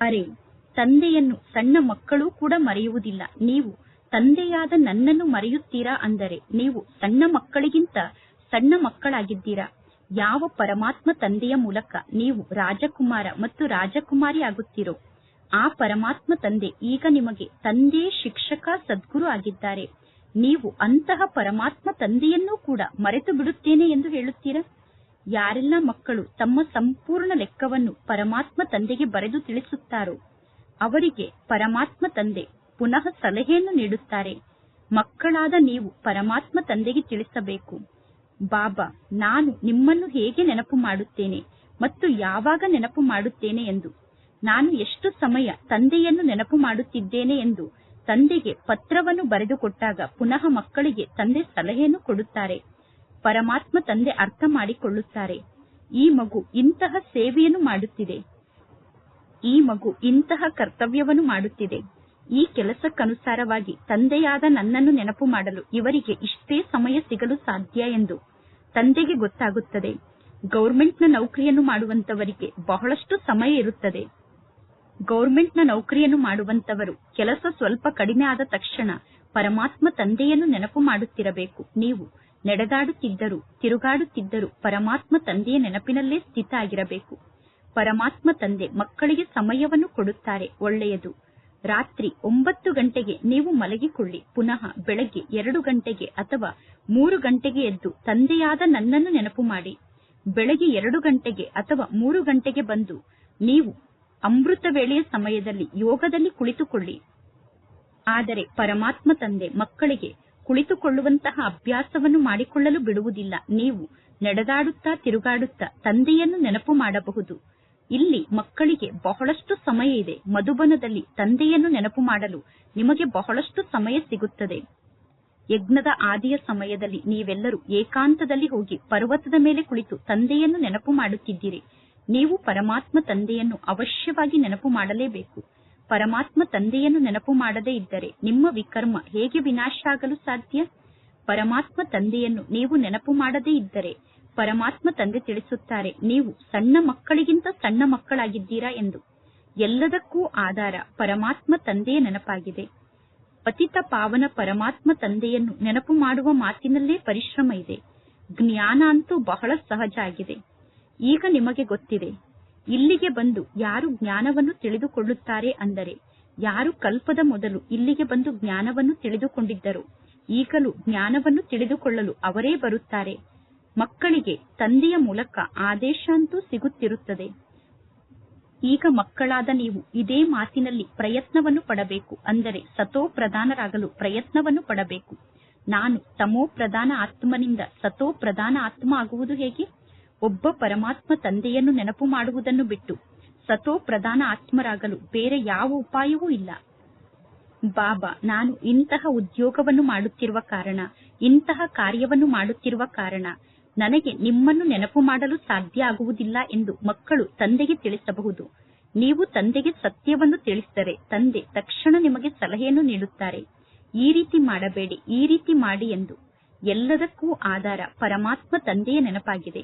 ಅರೆ, ತಂದೆಯನ್ನು ಸಣ್ಣ ಮಕ್ಕಳು ಕೂಡ ಮರೆಯುವುದಿಲ್ಲ. ನೀವು ತಂದೆಯಾದ ನನ್ನನ್ನು ಮರೆಯುತ್ತೀರಾ, ಅಂದರೆ ನೀವು ಸಣ್ಣ ಮಕ್ಕಳಿಗಿಂತ ಸಣ್ಣ ಮಕ್ಕಳಾಗಿದ್ದೀರಾ. ಯಾವ ಪರಮಾತ್ಮ ತಂದೆಯ ಮೂಲಕ ನೀವು ರಾಜಕುಮಾರ ಮತ್ತು ರಾಜಕುಮಾರಿ ಆಗುತ್ತೀರೋ ಆ ಪರಮಾತ್ಮ ತಂದೆ ಈಗ ನಿಮಗೆ ತಂದೆ, ಶಿಕ್ಷಕ, ಸದ್ಗುರು ಆಗಿದ್ದಾರೆ. ನೀವು ಅಂತಹ ಪರಮಾತ್ಮ ತಂದೆಯನ್ನೂ ಕೂಡ ಮರೆತು ಬಿಡುತ್ತೇನೆ ಎಂದು ಹೇಳುತ್ತೀರಾ. ಯಾರೆಲ್ಲ ಮಕ್ಕಳು ತಮ್ಮ ಸಂಪೂರ್ಣ ಲೆಕ್ಕವನ್ನು ಪರಮಾತ್ಮ ತಂದೆಗೆ ಬರೆದು ತಿಳಿಸುತ್ತಾರೋ ಅವರಿಗೆ ಪರಮಾತ್ಮ ತಂದೆ ಪುನಃ ಸಲಹೆಯನ್ನು ನೀಡುತ್ತಾರೆ. ಮಕ್ಕಳಾದ ನೀವು ಪರಮಾತ್ಮ ತಂದೆಗೆ ತಿಳಿಸಬೇಕು, ಬಾಬಾ, ನಾನು ನಿಮ್ಮನ್ನು ಹೇಗೆ ನೆನಪು ಮಾಡುತ್ತೇನೆ ಮತ್ತು ಯಾವಾಗ ನೆನಪು ಮಾಡುತ್ತೇನೆ ಎಂದು. ನಾನು ಎಷ್ಟು ಸಮಯ ತಂದೆಯನ್ನು ನೆನಪು ಮಾಡುತ್ತಿದ್ದೇನೆ ಎಂದು ತಂದೆಗೆ ಪತ್ರವನ್ನು ಬರೆದು ಕೊಟ್ಟಾಗ ಪುನಃ ಮಕ್ಕಳಿಗೆ ತಂದೆ ಸಲಹೆಯನ್ನು ಕೊಡುತ್ತಾರೆ. ಪರಮಾತ್ಮ ತಂದೆ ಅರ್ಥ ಮಾಡಿಕೊಳ್ಳುತ್ತಾರೆ, ಈ ಮಗು ಇಂತಹ ಸೇವೆಯನ್ನು ಮಾಡುತ್ತಿದೆ, ಈ ಮಗು ಇಂತಹ ಕರ್ತವ್ಯವನ್ನು ಮಾಡುತ್ತಿದೆ. ಈ ಕೆಲಸಕ್ಕನುಸಾರವಾಗಿ ತಂದೆಯಾದ ನನ್ನನ್ನು ನೆನಪು ಮಾಡಲು ಇವರಿಗೆ ಇಷ್ಟೇ ಸಮಯ ಸಿಗಲು ಸಾಧ್ಯ ಎಂದು ತಂದೆಗೆ ಗೊತ್ತಾಗುತ್ತದೆ. ಗೌರ್ಮೆಂಟ್ನ ನೌಕರಿಯನ್ನು ಮಾಡುವಂತವರಿಗೆ ಬಹಳಷ್ಟು ಸಮಯ ಇರುತ್ತದೆ. ಗೌರ್ಮೆಂಟ್ನ ನೌಕರಿಯನ್ನು ಮಾಡುವಂತವರು ಕೆಲಸ ಸ್ವಲ್ಪ ಕಡಿಮೆ ಆದ ತಕ್ಷಣ ಪರಮಾತ್ಮ ತಂದೆಯನ್ನು ನೆನಪು ಮಾಡುತ್ತಿರಬೇಕು. ನೀವು ನಡೆದಾಡುತ್ತಿದ್ದರೂ ತಿರುಗಾಡುತ್ತಿದ್ದರೂ ಪರಮಾತ್ಮ ತಂದೆಯ ನೆನಪಿನಲ್ಲೇ ಸ್ಥಿತ ಆಗಿರಬೇಕು. ಪರಮಾತ್ಮ ತಂದೆ ಮಕ್ಕಳಿಗೆ ಸಮಯವನ್ನು ಕೊಡುತ್ತಾರೆ, ಒಳ್ಳೆಯದು. ರಾತ್ರಿ 9 ಗಂಟೆಗೆ ನೀವು ಮಲಗಿಕೊಳ್ಳಿ, ಪುನಃ ಬೆಳಗ್ಗೆ 2 ಗಂಟೆಗೆ ಅಥವಾ 3 ಗಂಟೆಗೆ ಎದ್ದು ತಂದೆಯಾದ ನನ್ನನ್ನು ನೆನಪು ಮಾಡಿ. ಬೆಳಗ್ಗೆ 2 ಗಂಟೆಗೆ ಅಥವಾ 3 ಗಂಟೆಗೆ ಬಂದು ನೀವು ಅಮೃತ ವೇಳೆಯ ಸಮಯದಲ್ಲಿ ಯೋಗದಲ್ಲಿ ಕುಳಿತುಕೊಳ್ಳಿ. ಆದರೆ ಪರಮಾತ್ಮ ತಂದೆ ಮಕ್ಕಳಿಗೆ ಕುಳಿತುಕೊಳ್ಳುವಂತಹ ಅಭ್ಯಾಸವನ್ನು ಮಾಡಿಕೊಳ್ಳಲು ಬಿಡುವುದಿಲ್ಲ. ನೀವು ನಡೆದಾಡುತ್ತಾ ತಿರುಗಾಡುತ್ತಾ ತಂದೆಯನ್ನು ನೆನಪು ಮಾಡಬಹುದು. ಇಲ್ಲಿ ಮಕ್ಕಳಿಗೆ ಬಹಳಷ್ಟು ಸಮಯ ಇದೆ. ಮಧುಬನದಲ್ಲಿ ತಂದೆಯನ್ನು ನೆನಪು ಮಾಡಲು ನಿಮಗೆ ಬಹಳಷ್ಟು ಸಮಯ ಸಿಗುತ್ತದೆ. ಯಜ್ಞದ ಆದಿಯ ಸಮಯದಲ್ಲಿ ನೀವೆಲ್ಲರೂ ಏಕಾಂತದಲ್ಲಿ ಹೋಗಿ ಪರ್ವತದ ಮೇಲೆ ಕುಳಿತು ತಂದೆಯನ್ನು ನೆನಪು ಮಾಡುತ್ತಿದ್ದೀರಿ. ನೀವು ಪರಮಾತ್ಮ ತಂದೆಯನ್ನು ಅವಶ್ಯವಾಗಿ ನೆನಪು ಮಾಡಲೇಬೇಕು. ಪರಮಾತ್ಮ ತಂದೆಯನ್ನು ನೆನಪು ಮಾಡದೇ ಇದ್ದರೆ ನಿಮ್ಮ ವಿಕರ್ಮ ಹೇಗೆ ವಿನಾಶ ಆಗಲು ಸಾಧ್ಯ? ಪರಮಾತ್ಮ ತಂದೆಯನ್ನು ನೀವು ನೆನಪು ಮಾಡದೇ ಇದ್ದರೆ ಪರಮಾತ್ಮ ತಂದೆ ತಿಳಿಸುತ್ತಾರೆ, ನೀವು ಸಣ್ಣ ಮಕ್ಕಳಿಗಿಂತ ಸಣ್ಣ ಮಕ್ಕಳಾಗಿದ್ದೀರಾ ಎಂದು. ಎಲ್ಲದಕ್ಕೂ ಆಧಾರ ಪರಮಾತ್ಮ ತಂದೆಯ ನೆನಪಾಗಿದೆ. ಪತಿತ ಪಾವನ ಪರಮಾತ್ಮ ತಂದೆಯನ್ನು ನೆನಪು ಮಾಡುವ ಮಾತಿನಲ್ಲೇ ಪರಿಶ್ರಮ ಇದೆ. ಜ್ಞಾನ ಅಂತೂ ಬಹಳ ಸಹಜ ಆಗಿದೆ. ಈಗ ನಿಮಗೆ ಗೊತ್ತಿದೆ, ಇಲ್ಲಿಗೆ ಬಂದು ಯಾರು ಜ್ಞಾನವನ್ನು ತಿಳಿದುಕೊಳ್ಳುತ್ತಾರೆ ಅಂದರೆ ಯಾರು ಕಲ್ಪದ ಮೊದಲು ಇಲ್ಲಿಗೆ ಬಂದು ಜ್ಞಾನವನ್ನು ತಿಳಿದುಕೊಂಡಿದ್ದರು, ಈಗಲೂ ಜ್ಞಾನವನ್ನು ತಿಳಿದುಕೊಳ್ಳಲು ಅವರೇ ಬರುತ್ತಾರೆ. ಮಕ್ಕಳಿಗೆ ತಂದೆಯ ಮೂಲಕ ಆದೇಶ ಅಂತೂ ಸಿಗುತ್ತಿರುತ್ತದೆ. ಈಗ ಮಕ್ಕಳಾದ ನೀವು ಇದೇ ಮಾತಿನಲ್ಲಿ ಪ್ರಯತ್ನವನ್ನು ಪಡಬೇಕು. ಅಂದರೆ ಸತೋ ಪ್ರಧಾನರಾಗಲು ಪ್ರಯತ್ನವನ್ನು ಪಡಬೇಕು. ನಾನು ತಮೋ ಪ್ರಧಾನ ಆತ್ಮನಿಂದ ಸತೋ ಪ್ರಧಾನ ಆತ್ಮ ಆಗುವುದು ಹೇಗೆ? ಒಬ್ಬ ಪರಮಾತ್ಮ ತಂದೆಯನ್ನು ನೆನಪು ಮಾಡುವುದನ್ನು ಬಿಟ್ಟು ಸತೋ ಪ್ರಧಾನ ಆತ್ಮರಾಗಲು ಬೇರೆ ಯಾವ ಉಪಾಯವೂ ಇಲ್ಲ. ಬಾಬಾ, ನಾನು ಇಂತಹ ಉದ್ಯೋಗವನ್ನು ಮಾಡುತ್ತಿರುವ ಕಾರಣ, ಇಂತಹ ಕಾರ್ಯವನ್ನು ಮಾಡುತ್ತಿರುವ ಕಾರಣ ನನಗೆ ನಿಮ್ಮನ್ನು ನೆನಪು ಮಾಡಲು ಸಾಧ್ಯ ಆಗುವುದಿಲ್ಲ ಎಂದು ಮಕ್ಕಳು ತಂದೆಗೆ ತಿಳಿಸಬಹುದು. ನೀವು ತಂದೆಗೆ ಸತ್ಯವನ್ನು ತಿಳಿಸಿದರೆ ತಂದೆ ತಕ್ಷಣ ನಿಮಗೆ ಸಲಹೆಯನ್ನು ನೀಡುತ್ತಾರೆ, ಈ ರೀತಿ ಮಾಡಬೇಡಿ, ಈ ರೀತಿ ಮಾಡಿ ಎಂದು. ಎಲ್ಲದಕ್ಕೂ ಆಧಾರ ಪರಮಾತ್ಮ ತಂದೆಯ ನೆನಪಾಗಿದೆ.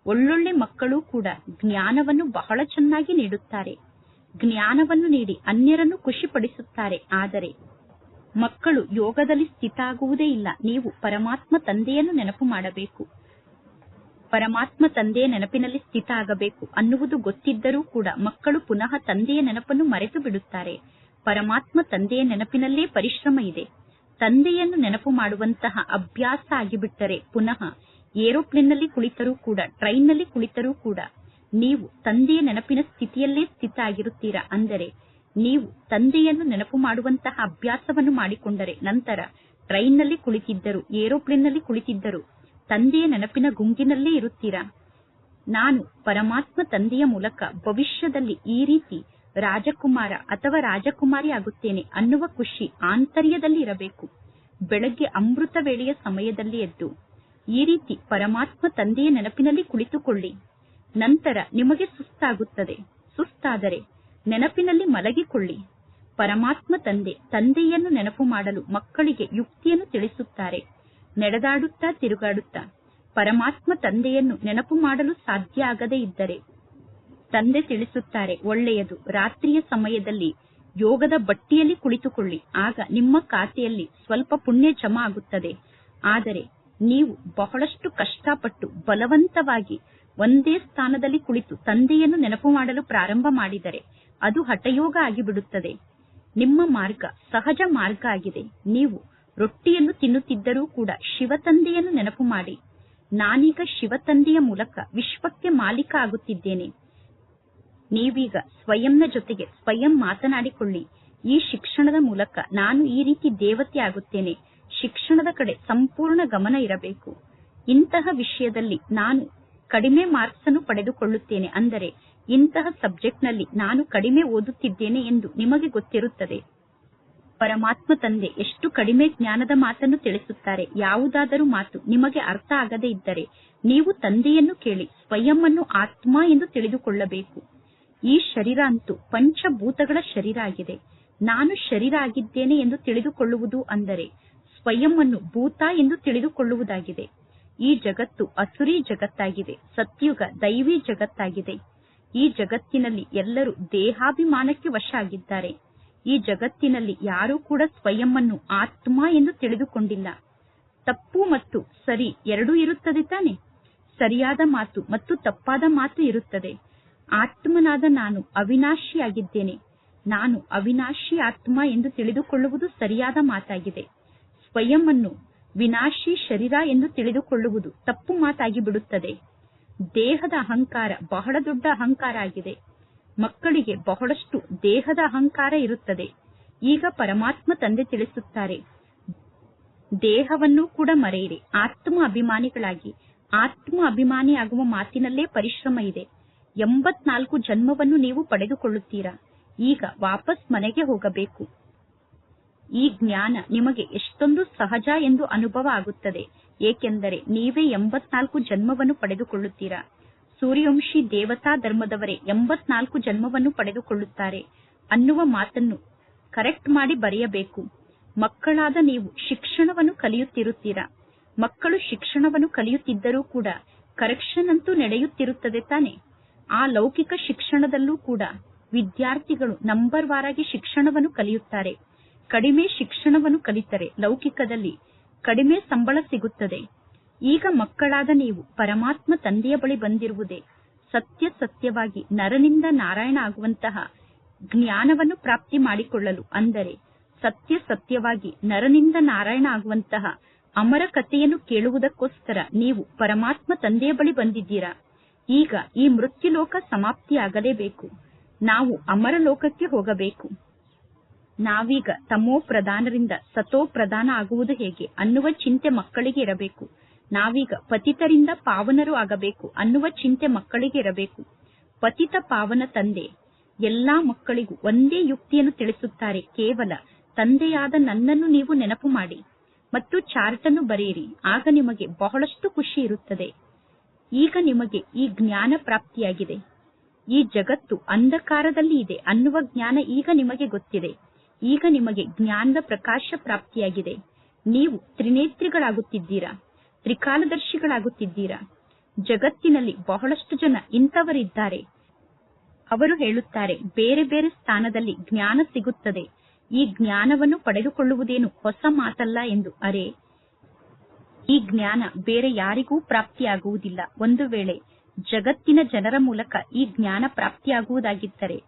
ಒಳ್ಳೊಳ್ಳೆ ಮಕ್ಕಳು ಕೂಡ ಜ್ಞಾನವನ್ನು ಬಹಳ ಚೆನ್ನಾಗಿ ನೀಡುತ್ತಾರೆ. ಜ್ಞಾನವನ್ನು ನೀಡಿ ಅನ್ಯರನ್ನು ಖುಷಿಪಡಿಸುತ್ತಾರೆ. ಆದರೆ ಮಕ್ಕಳು ಯೋಗದಲ್ಲಿ ಸ್ಥಿತ ಆಗುವುದೇ ಇಲ್ಲ. ನೀವು ಪರಮಾತ್ಮ ತಂದೆಯನ್ನು ನೆನಪು ಮಾಡಬೇಕು. ಪರಮಾತ್ಮ ತಂದೆಯ ನೆನಪಿನಲ್ಲಿ ಸ್ಥಿತ ಆಗಬೇಕು ಅನ್ನುವುದು ಗೊತ್ತಿದ್ದರೂ ಕೂಡ ಮಕ್ಕಳು ಪುನಃ ತಂದೆಯ ನೆನಪನ್ನು ಮರೆತು ಬಿಡುತ್ತಾರೆ. ಪರಮಾತ್ಮ ತಂದೆಯ ನೆನಪಿನಲ್ಲೇ ಪರಿಶ್ರಮ ಇದೆ. ತಂದೆಯನ್ನು ನೆನಪು ಮಾಡುವಂತಹ ಅಭ್ಯಾಸ ಆಗಿಬಿಟ್ಟರೆ ಪುನಃ ಏರೋಪ್ಲೇನ್ನಲ್ಲಿ ಕುಳಿತರೂ ಕೂಡ, ಟ್ರೈನ್ನಲ್ಲಿ ಕುಳಿತರೂ ಕೂಡ ನೀವು ತಂದೆಯ ನೆನಪಿನ ಸ್ಥಿತಿಯಲ್ಲೇ ಸ್ಥಿತ ಆಗಿರುತ್ತೀರಾ. ಅಂದರೆ ನೀವು ತಂದೆಯನ್ನು ನೆನಪು ಮಾಡುವಂತಹ ಅಭ್ಯಾಸವನ್ನು ಮಾಡಿಕೊಂಡರೆ ನಂತರ ಟ್ರೈನ್ನಲ್ಲಿ ಕುಳಿತಿದ್ದರು, ಏರೋಪ್ಲೇನ್ನಲ್ಲಿ ಕುಳಿತಿದ್ದರು ತಂದೆಯ ನೆನಪಿನ ಗುಂಗಿನಲ್ಲೇ ಇರುತ್ತೀರಾ. ನಾನು ಪರಮಾತ್ಮ ತಂದೆಯ ಮೂಲಕ ಭವಿಷ್ಯದಲ್ಲಿ ಈ ರೀತಿ ರಾಜಕುಮಾರ ಅಥವಾ ರಾಜಕುಮಾರಿ ಆಗುತ್ತೇನೆ ಅನ್ನುವ ಖುಷಿ ಆಂತರ್ಯದಲ್ಲಿ ಇರಬೇಕು. ಬೆಳಗ್ಗೆ ಅಮೃತ ವೇಳೆಯ ಸಮಯದಲ್ಲಿ ಎದ್ದು ಈ ರೀತಿ ಪರಮಾತ್ಮ ತಂದೆಯ ನೆನಪಿನಲ್ಲಿ ಕುಳಿತುಕೊಳ್ಳಿ. ನಂತರ ನಿಮಗೆ ಸುಸ್ತಾಗುತ್ತದೆ. ಸುಸ್ತಾದರೆ ನೆನಪಿನಲ್ಲಿ ಮಲಗಿಕೊಳ್ಳಿ. ಪರಮಾತ್ಮ ತಂದೆಯನ್ನು ನೆನಪು ಮಾಡಲು ಮಕ್ಕಳಿಗೆ ಯುಕ್ತಿಯನ್ನು ತಿಳಿಸುತ್ತಾರೆ. ನಡೆದಾಡುತ್ತಾ ತಿರುಗಾಡುತ್ತಾ ಪರಮಾತ್ಮ ತಂದೆಯನ್ನು ನೆನಪು ಮಾಡಲು ಸಾಧ್ಯ ಆಗದೇ ಇದ್ದರೆ ತಂದೆ ತಿಳಿಸುತ್ತಾರೆ, ಒಳ್ಳೆಯದು, ರಾತ್ರಿಯ ಸಮಯದಲ್ಲಿ ಯೋಗದ ಬಟ್ಟಿಯಲ್ಲಿ ಕುಳಿತುಕೊಳ್ಳಿ. ಆಗ ನಿಮ್ಮ ಖಾತೆಯಲ್ಲಿ ಸ್ವಲ್ಪ ಪುಣ್ಯ ಜಮಾ ಆಗುತ್ತದೆ. ಆದರೆ ನೀವು ಬಹಳಷ್ಟು ಕಷ್ಟಪಟ್ಟು ಬಲವಂತವಾಗಿ ಒಂದೇ ಸ್ಥಾನದಲ್ಲಿ ಕುಳಿತು ತಂದೆಯನ್ನು ನೆನಪು ಮಾಡಲು ಪ್ರಾರಂಭ ಮಾಡಿದರೆ ಅದು ಹಠಯೋಗ ಆಗಿಬಿಡುತ್ತದೆ. ನಿಮ್ಮ ಮಾರ್ಗ ಸಹಜ ಮಾರ್ಗ ಆಗಿದೆ. ನೀವು ರೊಟ್ಟಿಯನ್ನು ತಿನ್ನುತ್ತಿದ್ದರೂ ಕೂಡ ಶಿವತಂದೆಯನ್ನು ನೆನಪು ಮಾಡಿ, ನಾನೀಗ ಶಿವತಂದೆಯ ಮೂಲಕ ವಿಶ್ವಕ್ಕೆ ಮಾಲೀಕ ಆಗುತ್ತಿದ್ದೇನೆ. ನೀವೀಗ ಸ್ವಯಂನ ಜೊತೆಗೆ ಸ್ವಯಂ ಮಾತನಾಡಿಕೊಳ್ಳಿ. ಈ ಶಿಕ್ಷಣದ ಮೂಲಕ ನಾನು ಈ ರೀತಿ ದೇವತೆ ಆಗುತ್ತೇನೆ. ಶಿಕ್ಷಣದ ಕಡೆ ಸಂಪೂರ್ಣ ಗಮನ ಇರಬೇಕು. ಇಂತಹ ವಿಷಯದಲ್ಲಿ ನಾನು ಕಡಿಮೆ ಮಾರ್ಕ್ಸ್ ಅನ್ನು ಪಡೆದುಕೊಳ್ಳುತ್ತೇನೆ, ಅಂದರೆ ಇಂತಹ ಸಬ್ಜೆಕ್ಟ್ನಲ್ಲಿ ನಾನು ಕಡಿಮೆ ಓದುತ್ತಿದ್ದೇನೆ ಎಂದು ನಿಮಗೆ ಗೊತ್ತಿರುತ್ತದೆ. ಪರಮಾತ್ಮ ತಂದೆ ಎಷ್ಟು ಕಡಿಮೆ ಜ್ಞಾನದ ಮಾತನ್ನು ತಿಳಿಸುತ್ತಾರೆ. ಯಾವುದಾದರೂ ಮಾತು ನಿಮಗೆ ಅರ್ಥ ಆಗದೇ ಇದ್ದರೆ ನೀವು ತಂದೆಯನ್ನು ಕೇಳಿ ಸ್ವಯಂ ಅನ್ನು ಆತ್ಮ ಎಂದು ತಿಳಿದುಕೊಳ್ಳಬೇಕು. ಈ ಶರೀರ ಅಂತೂ ಪಂಚಭೂತಗಳ ಶರೀರ ಆಗಿದೆ. ನಾನು ಶರೀರ ಆಗಿದ್ದೇನೆ ಎಂದು ತಿಳಿದುಕೊಳ್ಳುವುದು ಅಂದರೆ ಸ್ವಯಂ ಅನ್ನು ಭೂತ ಎಂದು ತಿಳಿದುಕೊಳ್ಳುವುದಾಗಿದೆ. ಈ ಜಗತ್ತು ಅಸುರಿ ಜಗತ್ತಾಗಿದೆ. ಸತ್ಯುಗ ದೈವಿ ಜಗತ್ತಾಗಿದೆ. ಈ ಜಗತ್ತಿನಲ್ಲಿ ಎಲ್ಲರೂ ದೇಹಾಭಿಮಾನಕ್ಕೆ ವಶ ಆಗಿದ್ದಾರೆ. ಈ ಜಗತ್ತಿನಲ್ಲಿ ಯಾರೂ ಕೂಡ ಸ್ವಯಂ ಅನ್ನು ಆತ್ಮ ಎಂದು ತಿಳಿದುಕೊಂಡಿಲ್ಲ. ತಪ್ಪು ಮತ್ತು ಸರಿ ಎರಡೂ ಇರುತ್ತದೆ ತಾನೆ. ಸರಿಯಾದ ಮಾತು ಮತ್ತು ತಪ್ಪಾದ ಮಾತು ಇರುತ್ತದೆ. ಆತ್ಮನಾದ ನಾನು ಅವಿನಾಶಿಯಾಗಿದ್ದೇನೆ. ನಾನು ಅವಿನಾಶಿ ಆತ್ಮ ಎಂದು ತಿಳಿದುಕೊಳ್ಳುವುದು ಸರಿಯಾದ ಮಾತಾಗಿದೆ. ಸ್ವಯಂ ಅನ್ನು ವಿನಾಶಿ ಶರೀರ ಎಂದು ತಿಳಿದುಕೊಳ್ಳುವುದು ತಪ್ಪು ಮಾತಾಗಿ ಬಿಡುತ್ತದೆ. ದೇಹದ ಅಹಂಕಾರ ಬಹಳ ದೊಡ್ಡ ಅಹಂಕಾರ ಆಗಿದೆ. ಮಕ್ಕಳಿಗೆ ಬಹಳಷ್ಟು ದೇಹದ ಅಹಂಕಾರ ಇರುತ್ತದೆ. ಈಗ ಪರಮಾತ್ಮ ತಂದೆ ತಿಳಿಸುತ್ತಾರೆ, ದೇಹವನ್ನು ಕೂಡ ಮರೆಯಿರಿ, ಆತ್ಮ ಅಭಿಮಾನಿಗಳಾಗಿ. ಆತ್ಮ ಅಭಿಮಾನಿಯಾಗುವ ಮಾತಿನಲ್ಲೇ ಪರಿಶ್ರಮ ಇದೆ. 84 ಜನ್ಮವನ್ನು ನೀವು ಪಡೆದುಕೊಳ್ಳುತ್ತೀರಾ. ಈಗ ವಾಪಸ್ ಮನೆಗೆ ಹೋಗಬೇಕು. ಈ ಜ್ಞಾನ ನಿಮಗೆ ಎಷ್ಟೊಂದು ಸಹಜ ಎಂದು ಅನುಭವ ಆಗುತ್ತದೆ. ಏಕೆಂದರೆ ನೀವೇ 84 ಜನ್ಮವನ್ನು ಪಡೆದುಕೊಳ್ಳುತ್ತೀರಾ. ಸೂರ್ಯವಂಶಿ ದೇವತಾ ಧರ್ಮದವರೇ 84 ಜನ್ಮವನ್ನು ಪಡೆದುಕೊಳ್ಳುತ್ತಾರೆ ಅನ್ನುವ ಮಾತನ್ನು ಕರೆಕ್ಟ್ ಮಾಡಿ ಬರೆಯಬೇಕು. ಮಕ್ಕಳಾದ ನೀವು ಶಿಕ್ಷಣವನ್ನು ಕಲಿಯುತ್ತಿರುತ್ತೀರಾ. ಮಕ್ಕಳು ಶಿಕ್ಷಣವನ್ನು ಕಲಿಯುತ್ತಿದ್ದರೂ ಕೂಡ ಕರೆಕ್ಷನ್ ಅಂತೂ ನಡೆಯುತ್ತಿರುತ್ತದೆ ತಾನೆ. ಆ ಲೌಕಿಕ ಶಿಕ್ಷಣದಲ್ಲೂ ಕೂಡ ವಿದ್ಯಾರ್ಥಿಗಳು ನಂಬರ್ ವಾರಾಗಿ ಶಿಕ್ಷಣವನ್ನು ಕಲಿಯುತ್ತಾರೆ. ಕಡಿಮೆ ಶಿಕ್ಷಣವನ್ನು ಕಲಿತರೆ ಲೌಕಿಕದಲ್ಲಿ ಕಡಿಮೆ ಸಂಬಳ ಸಿಗುತ್ತದೆ. ಈಗ ಮಕ್ಕಳಾದ ನೀವು ಪರಮಾತ್ಮ ತಂದೆಯ ಬಳಿ ಬಂದಿರುವುದೇ ಸತ್ಯವಾಗಿ ನರನಿಂದ ನಾರಾಯಣ ಆಗುವಂತಹ ಜ್ಞಾನವನ್ನು ಪ್ರಾಪ್ತಿ ಮಾಡಿಕೊಳ್ಳಲು. ಅಂದರೆ ಸತ್ಯವಾಗಿ ನರನಿಂದ ನಾರಾಯಣ ಆಗುವಂತಹ ಅಮರ ಕಥೆಯನ್ನು ಕೇಳುವುದಕ್ಕೋಸ್ಕರ ನೀವು ಪರಮಾತ್ಮ ತಂದೆಯ ಬಳಿ ಬಂದಿದ್ದೀರಾ. ಈಗ ಈ ಮೃತ್ಯುಲೋಕ ಸಮಾಪ್ತಿಯಾಗಲೇಬೇಕು. ನಾವು ಅಮರ ಲೋಕಕ್ಕೆ ಹೋಗಬೇಕು. ನಾವೀಗ ತಮೋ ಪ್ರಧಾನರಿಂದ ಸತೋ ಪ್ರಧಾನ ಆಗುವುದು ಹೇಗೆ ಅನ್ನುವ ಚಿಂತೆ ಮಕ್ಕಳಿಗೆ ಇರಬೇಕು. ನಾವೀಗ ಪತಿತರಿಂದ ಪಾವನರು ಆಗಬೇಕು ಅನ್ನುವ ಚಿಂತೆ ಮಕ್ಕಳಿಗೆ ಇರಬೇಕು. ಪತಿತ ಪಾವನ ತಂದೆ ಎಲ್ಲಾ ಮಕ್ಕಳಿಗೂ ಒಂದೇ ಯುಕ್ತಿಯನ್ನು ತಿಳಿಸುತ್ತಾರೆ. ಕೇವಲ ತಂದೆಯಾದ ನನ್ನನ್ನು ನೀವು ನೆನಪು ಮಾಡಿ ಮತ್ತು ಚಾರ್ಟ್ ಅನ್ನು ಬರೆಯಿರಿ. ಆಗ ನಿಮಗೆ ಬಹಳಷ್ಟು ಖುಷಿ ಇರುತ್ತದೆ. ಈಗ ನಿಮಗೆ ಈ ಜ್ಞಾನ ಪ್ರಾಪ್ತಿಯಾಗಿದೆ. ಈ ಜಗತ್ತು ಅಂಧಕಾರದಲ್ಲಿ ಇದೆ ಅನ್ನುವ ಜ್ಞಾನ ಈಗ ನಿಮಗೆ ಗೊತ್ತಿದೆ. ಈಗ ನಿಮಗೆ ಜ್ಞಾನದ ಪ್ರಕಾಶ ಪ್ರಾಪ್ತಿಯಾಗಿದೆ. ನೀವು ತ್ರಿನೇತ್ರಿಗಳಾಗುತ್ತಿದ್ದೀರಾ, ತ್ರಿಕಾಲದರ್ಶಿಗಳಾಗುತ್ತಿದ್ದೀರಾ. ಜಗತ್ತಿನಲ್ಲಿ ಬಹಳಷ್ಟು ಜನ ಇಂಥವರಿದ್ದಾರೆ. ಅವರು ಹೇಳುತ್ತಾರೆ, ಬೇರೆ ಬೇರೆ ಸ್ಥಾನದಲ್ಲಿ ಜ್ಞಾನ ಸಿಗುತ್ತದೆ, ಈ ಜ್ಞಾನವನ್ನು ಪಡೆದುಕೊಳ್ಳುವುದೇನು ಹೊಸ ಮಾತಲ್ಲ ಎಂದು. ಅರೆ, ಈ ಜ್ಞಾನ ಬೇರೆ ಯಾರಿಗೂ ಪ್ರಾಪ್ತಿಯಾಗುವುದಿಲ್ಲ. ಒಂದು ವೇಳೆ ಜಗತ್ತಿನ ಜನರ ಮೂಲಕ ಈ ಜ್ಞಾನ ಪ್ರಾಪ್ತಿಯಾಗುವುದಾಗಿದ್ದರೆ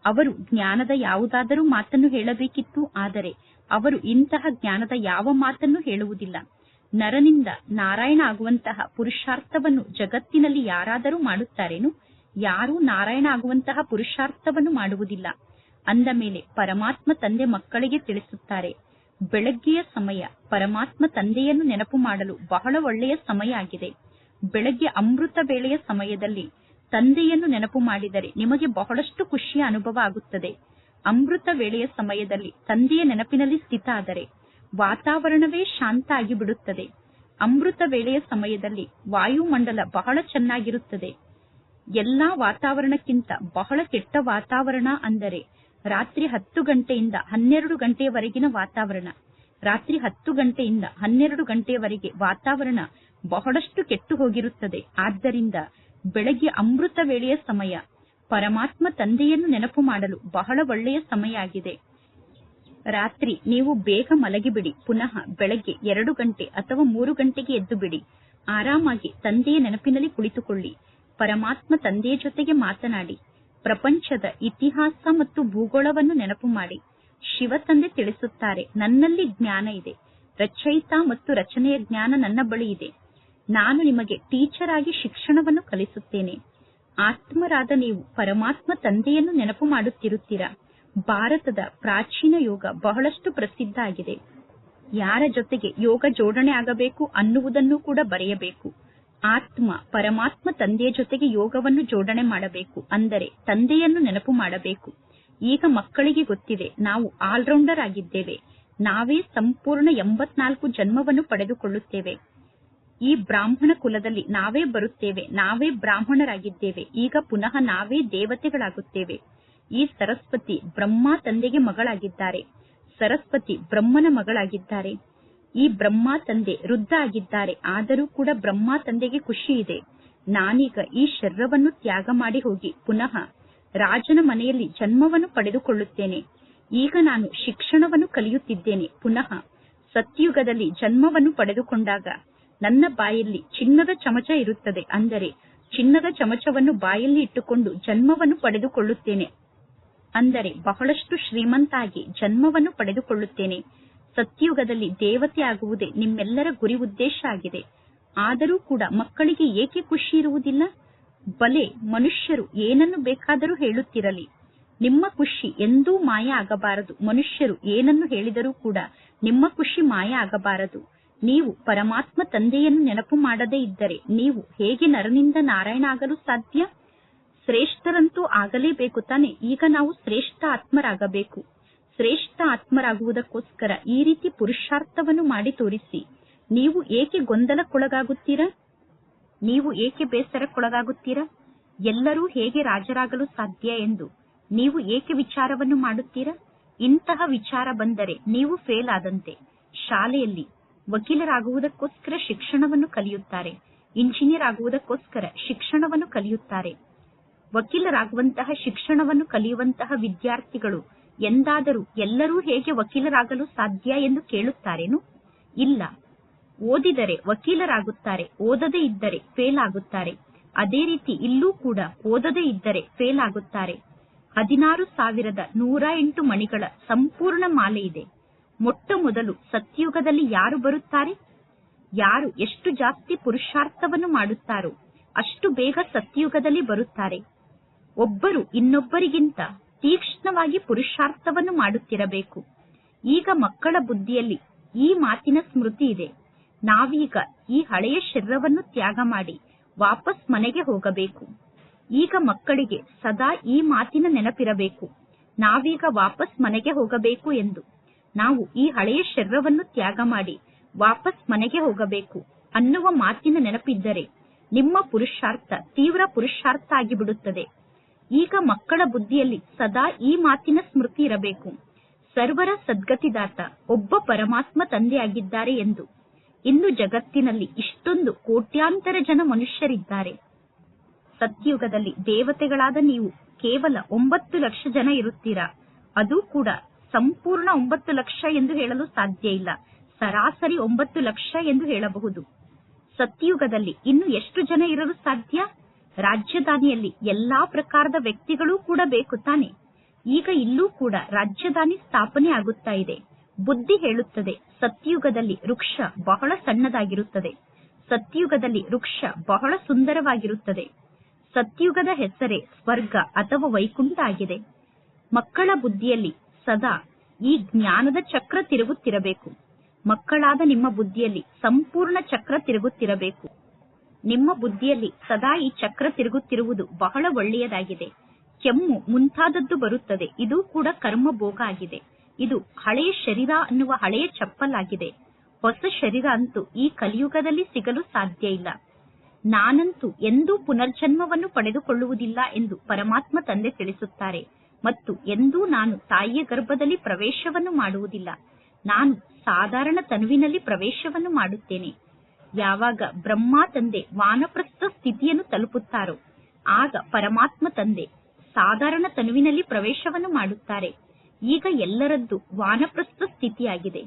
ಅವರು ಜ್ಞಾನದ ಯಾವುದಾದರೂ ಮಾತನ್ನು ಹೇಳಬೇಕಿತ್ತು. ಆದರೆ ಅವರು ಇಂತಹ ಜ್ಞಾನದ ಯಾವ ಮಾತನ್ನು ಹೇಳುವುದಿಲ್ಲ. ನರನಿಂದ ನಾರಾಯಣ ಆಗುವಂತಹ ಪುರುಷಾರ್ಥವನ್ನು ಜಗತ್ತಿನಲ್ಲಿ ಯಾರಾದರೂ ಮಾಡುತ್ತಾರೇನು? ಯಾರೂ ನಾರಾಯಣ ಆಗುವಂತಹ ಪುರುಷಾರ್ಥವನ್ನು ಮಾಡುವುದಿಲ್ಲ. ಅಂದ ಮೇಲೆ ಪರಮಾತ್ಮ ತಂದೆ ಮಕ್ಕಳಿಗೆ ತಿಳಿಸುತ್ತಾರೆ, ಬೆಳಗ್ಗೆಯ ಸಮಯ ಪರಮಾತ್ಮ ತಂದೆಯನ್ನು ನೆನಪು ಮಾಡಲು ಬಹಳ ಒಳ್ಳೆಯ ಸಮಯ ಆಗಿದೆ. ಬೆಳಗ್ಗೆ ಅಮೃತ ವೇಳೆಯ ಸಮಯದಲ್ಲಿ ತಂದೆಯನ್ನು ನೆನಪು ಮಾಡಿದರೆ ನಿಮಗೆ ಬಹಳಷ್ಟು ಖುಷಿಯ ಅನುಭವ ಆಗುತ್ತದೆ. ಅಮೃತ ವೇಳೆಯ ಸಮಯದಲ್ಲಿ ತಂದೆಯ ನೆನಪಿನಲ್ಲಿ ಸ್ಥಿತ ಆದರೆ ವಾತಾವರಣವೇ ಶಾಂತ ಆಗಿಬಿಡುತ್ತದೆ. ಅಮೃತ ವೇಳೆಯ ಸಮಯದಲ್ಲಿ ವಾಯುಮಂಡಲ ಬಹಳ ಚೆನ್ನಾಗಿರುತ್ತದೆ. ಎಲ್ಲಾ ವಾತಾವರಣಕ್ಕಿಂತ ಬಹಳ ಕೆಟ್ಟ ವಾತಾವರಣ ಅಂದರೆ ರಾತ್ರಿ 10 ಗಂಟೆಯಿಂದ 12 ಗಂಟೆಯವರೆಗಿನ ವಾತಾವರಣ. ರಾತ್ರಿ 10 ಗಂಟೆಯಿಂದ 12 ಗಂಟೆಯವರೆಗೆ ವಾತಾವರಣ ಬಹಳಷ್ಟು ಕೆಟ್ಟು ಹೋಗಿರುತ್ತದೆ. ಆದ್ದರಿಂದ ಬೆಳಗ್ಗೆ ಅಮೃತ ವೇಳೆಯ ಸಮಯ ಪರಮಾತ್ಮ ತಂದೆಯನ್ನು ನೆನಪು ಮಾಡಲು ಬಹಳ ಒಳ್ಳೆಯ ಸಮಯ ಆಗಿದೆ. ರಾತ್ರಿ ನೀವು ಬೇಗ ಮಲಗಿಬಿಡಿ. ಪುನಃ ಬೆಳಗ್ಗೆ 2 ಗಂಟೆ ಅಥವಾ 3 ಗಂಟೆಗೆ ಎದ್ದು ಬಿಡಿ. ಆರಾಮಾಗಿ ತಂದೆಯ ನೆನಪಿನಲ್ಲಿ ಕುಳಿತುಕೊಳ್ಳಿ. ಪರಮಾತ್ಮ ತಂದೆಯ ಜೊತೆಗೆ ಮಾತನಾಡಿ. ಪ್ರಪಂಚದ ಇತಿಹಾಸ ಮತ್ತು ಭೂಗೋಳವನ್ನು ನೆನಪು ಮಾಡಿ. ಶಿವ ತಂದೆ ತಿಳಿಸುತ್ತಾರೆ, ನನ್ನಲ್ಲಿ ಜ್ಞಾನ ಇದೆ. ರಚಯಿತ ಮತ್ತು ರಚನೆಯ ಜ್ಞಾನ ನನ್ನ ಬಳಿ ಇದೆ. ನಾನು ನಿಮಗೆ ಟೀಚರ್ ಆಗಿ ಶಿಕ್ಷಣವನ್ನು ಕಲಿಸುತ್ತೇನೆ. ಆತ್ಮರಾದ ನೀವು ಪರಮಾತ್ಮ ತಂದೆಯನ್ನು ನೆನಪು ಮಾಡುತ್ತಿರುತ್ತೀರಾ. ಭಾರತದ ಪ್ರಾಚೀನ ಯೋಗ ಬಹಳಷ್ಟು ಪ್ರಸಿದ್ಧ ಆಗಿದೆ. ಯಾರ ಜೊತೆಗೆ ಯೋಗ ಜೋಡಣೆ ಆಗಬೇಕು ಅನ್ನುವುದನ್ನು ಕೂಡ ಬರೆಯಬೇಕು. ಆತ್ಮ ಪರಮಾತ್ಮ ತಂದೆಯ ಜೊತೆಗೆ ಯೋಗವನ್ನು ಜೋಡಣೆ ಮಾಡಬೇಕು. ಅಂದರೆ ತಂದೆಯನ್ನು ನೆನಪು ಮಾಡಬೇಕು. ಈಗ ಮಕ್ಕಳಿಗೆ ಗೊತ್ತಿದೆ, ನಾವು ಆಲ್ರೌಂಡರ್ ಆಗಿದ್ದೇವೆ. ನಾವೇ ಸಂಪೂರ್ಣ 84 ಜನ್ಮವನ್ನು ಪಡೆದುಕೊಳ್ಳುತ್ತೇವೆ. ಈ ಬ್ರಾಹ್ಮಣ ಕುಲದಲ್ಲಿ ನಾವೇ ಬರುತ್ತೇವೆ, ನಾವೇ ಬ್ರಾಹ್ಮಣರಾಗಿದ್ದೇವೆ. ಈಗ ಪುನಃ ನಾವೇ ದೇವತೆಗಳಾಗುತ್ತೇವೆ. ಈ ಸರಸ್ವತಿ ಬ್ರಹ್ಮ ತಂದೆಗೆ ಮಗಳಾಗಿದ್ದಾರೆ. ಸರಸ್ವತಿ ಬ್ರಹ್ಮನ ಮಗಳಾಗಿದ್ದಾರೆ. ಈ ಬ್ರಹ್ಮ ತಂದೆ ವೃದ್ಧ ಆಗಿದ್ದಾರೆ. ಆದರೂ ಕೂಡ ಬ್ರಹ್ಮ ತಂದೆಗೆ ಖುಷಿ ಇದೆ, ನಾನೀಗ ಈ ಶರೀರವನ್ನು ತ್ಯಾಗ ಮಾಡಿ ಹೋಗಿ ಪುನಃ ರಾಜನ ಮನೆಯಲ್ಲಿ ಜನ್ಮವನ್ನು ಪಡೆದುಕೊಳ್ಳುತ್ತೇನೆ. ಈಗ ನಾನು ಶಿಕ್ಷಣವನ್ನು ಕಲಿಯುತ್ತಿದ್ದೇನೆ. ಪುನಃ ಸತ್ಯುಗದಲ್ಲಿ ಜನ್ಮವನ್ನು ಪಡೆದುಕೊಂಡಾಗ ನನ್ನ ಬಾಯಲ್ಲಿ ಚಿನ್ನದ ಚಮಚ ಇರುತ್ತದೆ. ಅಂದರೆ ಚಿನ್ನದ ಚಮಚವನ್ನು ಬಾಯಲ್ಲಿ ಇಟ್ಟುಕೊಂಡು ಜನ್ಮವನ್ನು ಪಡೆದುಕೊಳ್ಳುತ್ತೇನೆ. ಅಂದರೆ ಬಹಳಷ್ಟು ಶ್ರೀಮಂತ ಆಗಿ ಜನ್ಮವನ್ನು ಪಡೆದುಕೊಳ್ಳುತ್ತೇನೆ. ಸತ್ಯುಗದಲ್ಲಿ ದೇವತೆ ಆಗುವುದೇ ನಿಮ್ಮೆಲ್ಲರ ಗುರಿ ಉದ್ದೇಶ ಆಗಿದೆ. ಆದರೂ ಕೂಡ ಮಕ್ಕಳಿಗೆ ಏಕೆ ಖುಷಿ ಇರುವುದಿಲ್ಲ? ಬಲೆ ಮನುಷ್ಯರು ಏನನ್ನು ಬೇಕಾದರೂ ಹೇಳುತ್ತಿರಲಿ, ನಿಮ್ಮ ಖುಷಿ ಎಂದೂ ಮಾಯ ಆಗಬಾರದು. ಮನುಷ್ಯರು ಏನನ್ನು ಹೇಳಿದರೂ ಕೂಡ ನಿಮ್ಮ ಖುಷಿ ಮಾಯ ಆಗಬಾರದು. ನೀವು ಪರಮಾತ್ಮ ತಂದೆಯನ್ನು ನೆನಪು ಮಾಡದೇ ಇದ್ದರೆ ನೀವು ಹೇಗೆ ನರನಿಂದ ನಾರಾಯಣ ಆಗಲು ಸಾಧ್ಯ? ಶ್ರೇಷ್ಠರಂತೂ ಆಗಲೇಬೇಕು ತಾನೆ. ಈಗ ನಾವು ಶ್ರೇಷ್ಠ ಆತ್ಮರಾಗಬೇಕು. ಶ್ರೇಷ್ಠ ಆತ್ಮರಾಗುವುದಕ್ಕೋಸ್ಕರ ಈ ರೀತಿ ಪುರುಷಾರ್ಥವನ್ನು ಮಾಡಿ ತೋರಿಸಿ. ನೀವು ಏಕೆ ಗೊಂದಲಕ್ಕೊಳಗಾಗುತ್ತೀರಾ? ನೀವು ಏಕೆ ಬೇಸರಕ್ಕೊಳಗಾಗುತ್ತೀರಾ? ಎಲ್ಲರೂ ಹೇಗೆ ರಾಜರಾಗಲು ಸಾಧ್ಯ ಎಂದು ನೀವು ಏಕೆ ವಿಚಾರವನ್ನು ಮಾಡುತ್ತೀರಾ? ಇಂತಹ ವಿಚಾರ ಬಂದರೆ ನೀವು ಫೇಲ್ ಆದಂತೆ. ಶಾಲೆಯಲ್ಲಿ ವಕೀಲರಾಗುವುದಕ್ಕೋಸ್ಕರ ಶಿಕ್ಷಣವನ್ನು ಕಲಿಯುತ್ತಾರೆ, ಇಂಜಿನಿಯರ್ ಆಗುವುದಕ್ಕೋಸ್ಕರ ಶಿಕ್ಷಣವನ್ನು ಕಲಿಯುತ್ತಾರೆ. ವಕೀಲರಾಗುವಂತಹ ಶಿಕ್ಷಣವನ್ನು ಕಲಿಯುವಂತಹ ವಿದ್ಯಾರ್ಥಿಗಳು ಎಂದಾದರೂ ಎಲ್ಲರೂ ಹೇಗೆ ವಕೀಲರಾಗಲು ಸಾಧ್ಯ ಎಂದು ಕೇಳುತ್ತಾರೇನು? ಇಲ್ಲ. ಓದಿದರೆ ವಕೀಲರಾಗುತ್ತಾರೆ, ಓದದೇ ಇದ್ದರೆ ಫೇಲ್ ಆಗುತ್ತಾರೆ. ಅದೇ ರೀತಿ ಇಲ್ಲೂ ಕೂಡ ಓದದೇ ಇದ್ದರೆ ಫೇಲ್ ಆಗುತ್ತಾರೆ. 16,108 ಮಣಿಗಳ ಸಂಪೂರ್ಣ ಮಾಲೆ ಇದೆ. ಮೊಟ್ಟ ಮೊದಲು ಸತ್ಯುಗದಲ್ಲಿ ಯಾರು ಬರುತ್ತಾರೆ? ಯಾರು ಎಷ್ಟು ಜಾಸ್ತಿ ಪುರುಷಾರ್ಥವನ್ನು ಮಾಡುತ್ತಾರೋ ಅಷ್ಟು ಬೇಗ ಸತ್ಯುಗದಲ್ಲಿ ಬರುತ್ತಾರೆ. ಒಬ್ಬರು ಇನ್ನೊಬ್ಬರಿಗಿಂತ ತೀಕ್ಷ್ಣವಾಗಿ ಪುರುಷಾರ್ಥವನ್ನು ಮಾಡುತ್ತಿರಬೇಕು. ಈಗ ಮಕ್ಕಳ ಬುದ್ಧಿಯಲ್ಲಿ ಈ ಮಾತಿನ ಸ್ಮೃತಿ ಇದೆ, ನಾವೀಗ ಈ ಹಳೆಯ ಶರೀರವನ್ನು ತ್ಯಾಗ ಮಾಡಿ ವಾಪಸ್ ಮನೆಗೆ ಹೋಗಬೇಕು. ಈಗ ಮಕ್ಕಳಿಗೆ ಸದಾ ಈ ಮಾತಿನ ನೆನಪಿರಬೇಕು, ನಾವೀಗ ವಾಪಸ್ ಮನೆಗೆ ಹೋಗಬೇಕು ಎಂದು. ನಾವು ಈ ಹಳೆಯ ಶರೀರವನ್ನು ತ್ಯಾಗ ಮಾಡಿ ವಾಪಸ್ ಮನೆಗೆ ಹೋಗಬೇಕು ಅನ್ನುವ ಮಾತಿನ ನೆನಪಿದ್ದರೆ ನಿಮ್ಮ ಪುರುಷಾರ್ಥ ತೀವ್ರ ಪುರುಷಾರ್ಥ ಆಗಿಬಿಡುತ್ತದೆ. ಈಗ ಮಕ್ಕಳ ಬುದ್ಧಿಯಲ್ಲಿ ಸದಾ ಈ ಮಾತಿನ ಸ್ಮೃತಿ ಇರಬೇಕು, ಸರ್ವರ ಸದ್ಗತಿದಾತ ಒಬ್ಬ ಪರಮಾತ್ಮ ತಂದೆಯಾಗಿದ್ದಾರೆ ಎಂದು. ಇಂದು ಜಗತ್ತಿನಲ್ಲಿ ಇಷ್ಟೊಂದು ಕೋಟ್ಯಾಂತರ ಜನ ಮನುಷ್ಯರಿದ್ದಾರೆ. ಸತ್ಯುಗದಲ್ಲಿ ದೇವತೆಗಳಾದ ನೀವು ಕೇವಲ 9 ಲಕ್ಷ ಜನ ಇರುತ್ತೀರಾ. ಅದು ಕೂಡ ಸಂಪೂರ್ಣ 9 ಲಕ್ಷ ಎಂದು ಹೇಳಲು ಸಾಧ್ಯ ಇಲ್ಲ, ಸರಾಸರಿ 9 ಲಕ್ಷ ಎಂದು ಹೇಳಬಹುದು. ಸತ್ಯುಗದಲ್ಲಿ ಇನ್ನು ಎಷ್ಟು ಜನ ಇರಲು ಸಾಧ್ಯ? ರಾಜಧಾನಿಯಲ್ಲಿ ಎಲ್ಲಾ ಪ್ರಕಾರದ ವ್ಯಕ್ತಿಗಳೂ ಕೂಡ ಬೇಕು ತಾನೆ. ಈಗ ಇಲ್ಲೂ ಕೂಡ ರಾಜಧಾನಿ ಸ್ಥಾಪನೆ ಆಗುತ್ತಾ ಇದೆ. ಬುದ್ಧಿ ಹೇಳುತ್ತದೆ, ಸತ್ಯುಗದಲ್ಲಿ ವೃಕ್ಷ ಬಹಳ ಸಣ್ಣದಾಗಿರುತ್ತದೆ, ಸತ್ಯುಗದಲ್ಲಿ ವೃಕ್ಷ ಬಹಳ ಸುಂದರವಾಗಿರುತ್ತದೆ. ಸತ್ಯುಗದ ಹೆಸರೇ ಸ್ವರ್ಗ ಅಥವಾ ವೈಕುಂಠ ಆಗಿದೆ. ಮಕ್ಕಳ ಬುದ್ಧಿಯಲ್ಲಿ ಸದಾ ಈ ಜ್ಞಾನದ ಚಕ್ರ ತಿರುಗುತ್ತಿರಬೇಕು. ಮಕ್ಕಳಾದ ನಿಮ್ಮ ಬುದ್ಧಿಯಲ್ಲಿ ಸಂಪೂರ್ಣ ಚಕ್ರ ತಿರುಗುತ್ತಿರಬೇಕು. ನಿಮ್ಮ ಬುದ್ಧಿಯಲ್ಲಿ ಸದಾ ಈ ಚಕ್ರ ತಿರುಗುತ್ತಿರುವುದು ಬಹಳ ಒಳ್ಳೆಯದಾಗಿದೆ. ಕೆಮ್ಮು ಮುಂತಾದದ್ದು ಬರುತ್ತದೆ, ಇದು ಕೂಡ ಕರ್ಮ ಭೋಗ ಆಗಿದೆ. ಇದು ಹಳೆಯ ಶರೀರ ಅನ್ನುವ ಹಳೆಯ ಚಪ್ಪಲಾಗಿದೆ. ಹೊಸ ಶರೀರ ಅಂತೂ ಈ ಕಲಿಯುಗದಲ್ಲಿ ಸಿಗಲು ಸಾಧ್ಯ ಇಲ್ಲ. ನಾನಂತೂ ಎಂದೂ ಪುನರ್ಜನ್ಮವನ್ನು ಪಡೆದುಕೊಳ್ಳುವುದಿಲ್ಲ ಎಂದು ಪರಮಾತ್ಮ ತಂದೆ ತಿಳಿಸುತ್ತಾರೆ. ಮತ್ತು ಎಂದೂ ನಾನು ತಾಯಿಯ ಗರ್ಭದಲ್ಲಿ ಪ್ರವೇಶವನ್ನು ಮಾಡುವುದಿಲ್ಲ. ನಾನು ಸಾಧಾರಣ ತನುವಿನಲ್ಲಿ ಪ್ರವೇಶವನ್ನು ಮಾಡುತ್ತೇನೆ. ಯಾವಾಗ ಬ್ರಹ್ಮ ತಂದೆ ವಾನಪ್ರಸ್ಥ ಸ್ಥಿತಿಯನ್ನು ತಲುಪುತ್ತಾರೋ ಆಗ ಪರಮಾತ್ಮ ತಂದೆ ಸಾಧಾರಣ ತನುವಿನಲ್ಲಿ ಪ್ರವೇಶವನ್ನು ಮಾಡುತ್ತಾರೆ. ಈಗ ಎಲ್ಲರದ್ದು ವಾನಪ್ರಸ್ಥ ಸ್ಥಿತಿಯಾಗಿದೆ.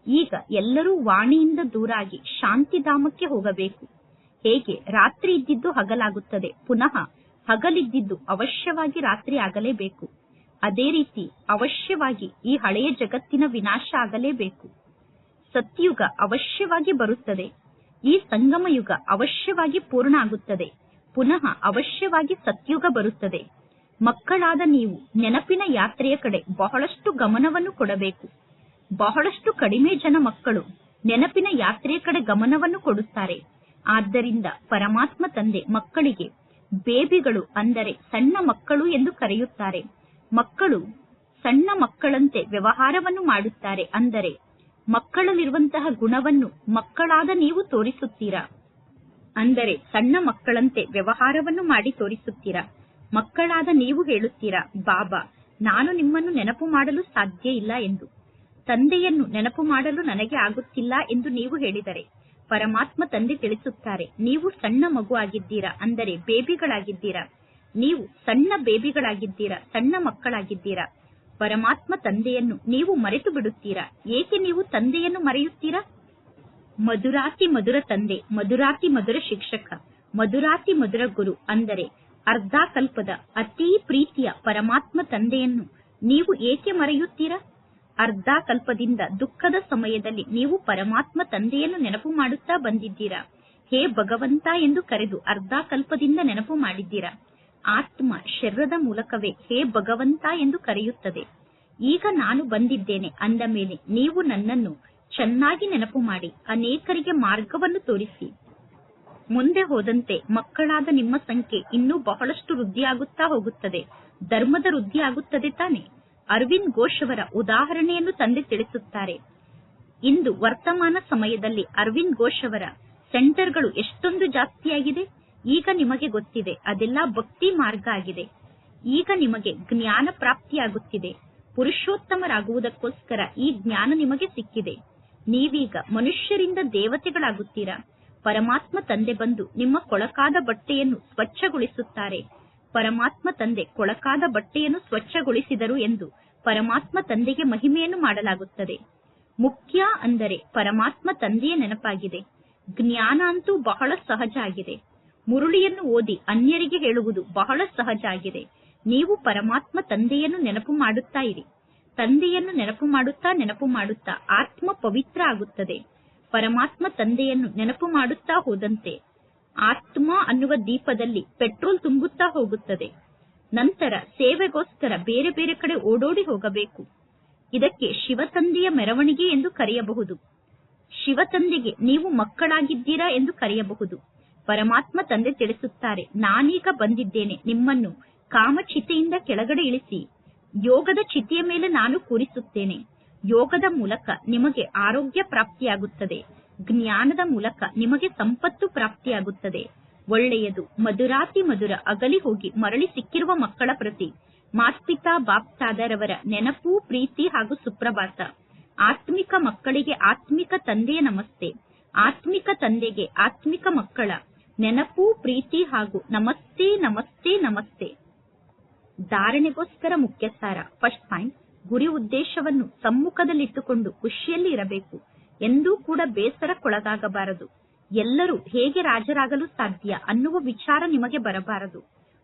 ಈಗ ಎಲ್ಲರೂ ವಾಣಿಯಿಂದ ದೂರಾಗಿ ಶಾಂತಿಧಾಮಕ್ಕೆ ಹೋಗಬೇಕು. ಹೇಗೆ ರಾತ್ರಿ ಇದ್ದಿದ್ದು ಹಗಲಾಗುತ್ತದೆ, ಪುನಃ ಹಗಲಿದ್ದಿದ್ದು ಅವಶ್ಯವಾಗಿ ರಾತ್ರಿ ಆಗಲೇಬೇಕು. ಅದೇ ರೀತಿ ಅವಶ್ಯವಾಗಿ ಈ ಹಳೆಯ ಜಗತ್ತಿನ ವಿನಾಶ ಆಗಲೇಬೇಕು. ಸತ್ಯುಗ ಅವಶ್ಯವಾಗಿ ಬರುತ್ತದೆ. ಈ ಸಂಗಮ ಯುಗ ಅವಶ್ಯವಾಗಿ ಪೂರ್ಣ ಆಗುತ್ತದೆ. ಪುನಃ ಅವಶ್ಯವಾಗಿ ಸತ್ಯುಗ ಬರುತ್ತದೆ. ಮಕ್ಕಳಾದ ನೀವು ನೆನಪಿನ ಯಾತ್ರೆಯ ಕಡೆ ಬಹಳಷ್ಟು ಗಮನವನ್ನು ಕೊಡಬೇಕು. ಬಹಳಷ್ಟು ಕಡಿಮೆ ಜನ ಮಕ್ಕಳು ನೆನಪಿನ ಯಾತ್ರೆಯ ಕಡೆ ಗಮನವನ್ನು ಕೊಡುತ್ತಾರೆ. ಆದ್ದರಿಂದ ಪರಮಾತ್ಮ ತಂದೆ ಮಕ್ಕಳಿಗೆ ಬೇಬಿಗಳು ಅಂದರೆ ಸಣ್ಣ ಮಕ್ಕಳು ಎಂದು ಕರೆಯುತ್ತಾರೆ. ಮಕ್ಕಳು ಸಣ್ಣ ಮಕ್ಕಳಂತೆ ವ್ಯವಹಾರವನ್ನು ಮಾಡುತ್ತಾರೆ. ಅಂದರೆ ಮಕ್ಕಳಲ್ಲಿರುವಂತಹ ಗುಣವನ್ನು ಮಕ್ಕಳಾದ ನೀವು ತೋರಿಸುತ್ತೀರಾ. ಅಂದರೆ ಸಣ್ಣ ಮಕ್ಕಳಂತೆ ವ್ಯವಹಾರವನ್ನು ಮಾಡಿ ತೋರಿಸುತ್ತೀರಾ. ಮಕ್ಕಳಾದ ನೀವು ಹೇಳುತ್ತೀರಾ, ಬಾಬಾ, ನಾನು ನಿಮ್ಮನ್ನು ನೆನಪು ಮಾಡಲು ಸಾಧ್ಯ ಇಲ್ಲ ಎಂದು. ತಂದೆಯನ್ನು ನೆನಪು ಮಾಡಲು ನನಗೆ ಆಗುತ್ತಿಲ್ಲ ಎಂದು ನೀವು ಹೇಳಿದರೆ ಪರಮಾತ್ಮ ತಂದೆ ತಿಳಿಸುತ್ತಾರೆ, ನೀವು ಸಣ್ಣ ಮಗು ಆಗಿದ್ದೀರಾ. ಅಂದರೆ ಬೇಬಿಗಳಾಗಿದ್ದೀರಾ. ನೀವು ಸಣ್ಣ ಬೇಬಿಗಳಾಗಿದ್ದೀರಾ, ಸಣ್ಣ ಮಕ್ಕಳಾಗಿದ್ದೀರಾ. ಪರಮಾತ್ಮ ತಂದೆಯನ್ನು ನೀವು ಮರೆತು ಬಿಡುತ್ತೀರಾ. ಏಕೆ ನೀವು ತಂದೆಯನ್ನು ಮರೆಯುತ್ತೀರಾ? ಮಧುರಾತಿ ಮಧುರ ತಂದೆ, ಮಧುರಾತಿ ಮಧುರ ಶಿಕ್ಷಕ, ಮಧುರಾತಿ ಮಧುರ ಗುರು. ಅಂದರೆ ಅರ್ಧ ಕಲ್ಪದ ಅತೀ ಪ್ರೀತಿಯ ಪರಮಾತ್ಮ ತಂದೆಯನ್ನು ನೀವು ಏಕೆ ಮರೆಯುತ್ತೀರಾ? ಅರ್ಧ ಕಲ್ಪದಿಂದ ದುಃಖದ ಸಮಯದಲ್ಲಿ ನೀವು ಪರಮಾತ್ಮ ತಂದೆಯನ್ನು ನೆನಪು ಮಾಡುತ್ತಾ ಬಂದಿದ್ದೀರಾ. ಹೇ ಭಗವಂತ ಎಂದು ಕರೆದು ಅರ್ಧ ಕಲ್ಪದಿಂದ ನೆನಪು ಮಾಡಿದ್ದೀರಾ. ಆತ್ಮ ಶರೀರದ ಮೂಲಕವೇ ಹೇ ಭಗವಂತ ಎಂದು ಕರೆಯುತ್ತದೆ. ಈಗ ನಾನು ಬಂದಿದ್ದೇನೆ ಅಂದ ಮೇಲೆ ನೀವು ನನ್ನನ್ನು ಚೆನ್ನಾಗಿ ನೆನಪು ಮಾಡಿ ಅನೇಕರಿಗೆ ಮಾರ್ಗವನ್ನು ತೋರಿಸಿ. ಮುಂದೆ ಹೋದಂತೆ ಮಕ್ಕಳಾದ ನಿಮ್ಮ ಸಂಖ್ಯೆ ಇನ್ನೂ ಬಹಳಷ್ಟು ವೃದ್ಧಿಯಾಗುತ್ತಾ ಹೋಗುತ್ತದೆ. ಧರ್ಮದ ವೃದ್ಧಿ ಆಗುತ್ತದೆ ತಾನೆ. ಅರವಿಂದ್ ಘೋಷ್ ಅವರ ಉದಾಹರಣೆಯನ್ನು ತಂದೆ ತಿಳಿಸುತ್ತಾರೆ. ಇಂದು ವರ್ತಮಾನ ಸಮಯದಲ್ಲಿ ಅರವಿಂದ್ ಘೋಷ್ ಅವರ ಸೆಂಟರ್ಗಳು ಎಷ್ಟೊಂದು ಜಾಸ್ತಿಯಾಗಿದೆ. ಈಗ ನಿಮಗೆ ಗೊತ್ತಿದೆ, ಅದೆಲ್ಲ ಭಕ್ತಿ ಮಾರ್ಗ ಆಗಿದೆ. ಈಗ ನಿಮಗೆ ಜ್ಞಾನ ಪ್ರಾಪ್ತಿಯಾಗುತ್ತಿದೆ. ಪುರುಷೋತ್ತಮರಾಗುವುದಕ್ಕೋಸ್ಕರ ಈ ಜ್ಞಾನ ನಿಮಗೆ ಸಿಕ್ಕಿದೆ. ನೀವೀಗ ಮನುಷ್ಯರಿಂದ ದೇವತೆಗಳಾಗುತ್ತೀರಾ. ಪರಮಾತ್ಮ ತಂದೆ ಬಂದು ನಿಮ್ಮ ಕೊಳಕಾದ ಬಟ್ಟೆಯನ್ನು ಸ್ವಚ್ಛಗೊಳಿಸುತ್ತಾರೆ. ಪರಮಾತ್ಮ ತಂದೆ ಕೊಳಕಾದ ಬಟ್ಟೆಯನ್ನು ಸ್ವಚ್ಛಗೊಳಿಸಿದರು ಎಂದು ಪರಮಾತ್ಮ ತಂದೆಗೆ ಮಹಿಮೆಯನ್ನು ಮಾಡಲಾಗುತ್ತದೆ. ಮುಖ್ಯ ಅಂದರೆ ಪರಮಾತ್ಮ ತಂದೆಯ ನೆನಪಾಗಿದೆ. ಜ್ಞಾನ ಅಂತೂ ಬಹಳ ಸಹಜ ಆಗಿದೆ. ಮುರುಳಿಯನ್ನು ಓದಿ ಅನ್ಯರಿಗೆ ಹೇಳುವುದು ಬಹಳ ಸಹಜ ಆಗಿದೆ. ನೀವು ಪರಮಾತ್ಮ ತಂದೆಯನ್ನು ನೆನಪು ಮಾಡುತ್ತಾ ಇರಿ. ತಂದೆಯನ್ನು ನೆನಪು ಮಾಡುತ್ತಾ ಆತ್ಮ ಪವಿತ್ರ ಆಗುತ್ತದೆ. ಪರಮಾತ್ಮ ತಂದೆಯನ್ನು ನೆನಪು ಮಾಡುತ್ತಾ ಹೋದಂತೆ ಆತ್ಮ ಅನ್ನುವ ದೀಪದಲ್ಲಿ ಪೆಟ್ರೋಲ್ ತುಂಬುತ್ತಾ ಹೋಗುತ್ತದೆ. ನಂತರ ಸೇವೆಗೋಸ್ಕರ ಬೇರೆ ಬೇರೆ ಕಡೆ ಓಡೋಡಿ ಹೋಗಬೇಕು. ಇದಕ್ಕೆ ಶಿವತಂದೆಯ ಮೆರವಣಿಗೆ ಎಂದು ಕರೆಯಬಹುದು. ಶಿವತಂದೆಗೆ ನೀವು ಮಕ್ಕಳಾಗಿದ್ದೀರಾ ಎಂದು ಕರೆಯಬಹುದು. ಪರಮಾತ್ಮ ತಂದೆ ತಿಳಿಸುತ್ತಾರೆ, ನಾನೀಗ ಬಂದಿದ್ದೇನೆ ನಿಮ್ಮನ್ನು ಕಾಮಚಿತೆಯಿಂದ ಕೆಳಗಡೆ ಇಳಿಸಿ ಯೋಗದ ಚಿತೆಯ ಮೇಲೆ ನಾನು ಕೂರಿಸುತ್ತೇನೆ. ಯೋಗದ ಮೂಲಕ ನಿಮಗೆ ಆರೋಗ್ಯ ಪ್ರಾಪ್ತಿಯಾಗುತ್ತದೆ. ಜ್ಞಾನದ ಮೂಲಕ ನಿಮಗೆ ಸಂಪತ್ತು ಪ್ರಾಪ್ತಿಯಾಗುತ್ತದೆ. ಒಳ್ಳೆಯದು. ಮಧುರಾತಿ ಮಧುರ ಅಗಲಿ ಹೋಗಿ ಮರಳಿ ಸಿಕ್ಕಿರುವ ಮಕ್ಕಳ ಪ್ರತಿ ಮಾತ್ಪಿತಾ ಬಾಪ್ತಾದರವರ ನೆನಪು, ಪ್ರೀತಿ ಹಾಗೂ ಸುಪ್ರಭಾತ. ಆತ್ಮಿಕ ಮಕ್ಕಳಿಗೆ ಆತ್ಮಿಕ ತಂದೆಯ ನಮಸ್ತೆ. ಆತ್ಮಿಕ ತಂದೆಗೆ ಆತ್ಮಿಕ ಮಕ್ಕಳ ನೆನಪು, ಪ್ರೀತಿ ಹಾಗೂ ನಮಸ್ತೆ ನಮಸ್ತೆ ನಮಸ್ತೆ. ಧಾರಣೆಗೋಸ್ಕರ ಮುಖ್ಯ ಸಾರ. ಫಸ್ಟ್ ಪಾಯಿಂಟ್, ಗುರಿ ಉದ್ದೇಶವನ್ನು ಸಮ್ಮುಖದಲ್ಲಿಟ್ಟುಕೊಂಡು ಖುಷಿಯಲ್ಲಿ ಇರಬೇಕು. ಎಂದೂ ಕೂಡ ಬೇಸರಕ್ಕೊಳಗಾಗಬಾರದು. ಎಲ್ಲರೂ ಹೇಗೆ ರಾಜರಾಗಲು ಸಾಧ್ಯ ಅನ್ನುವ ವಿಚಾರ ನಿಮಗೆ ಬರಬಾರದು.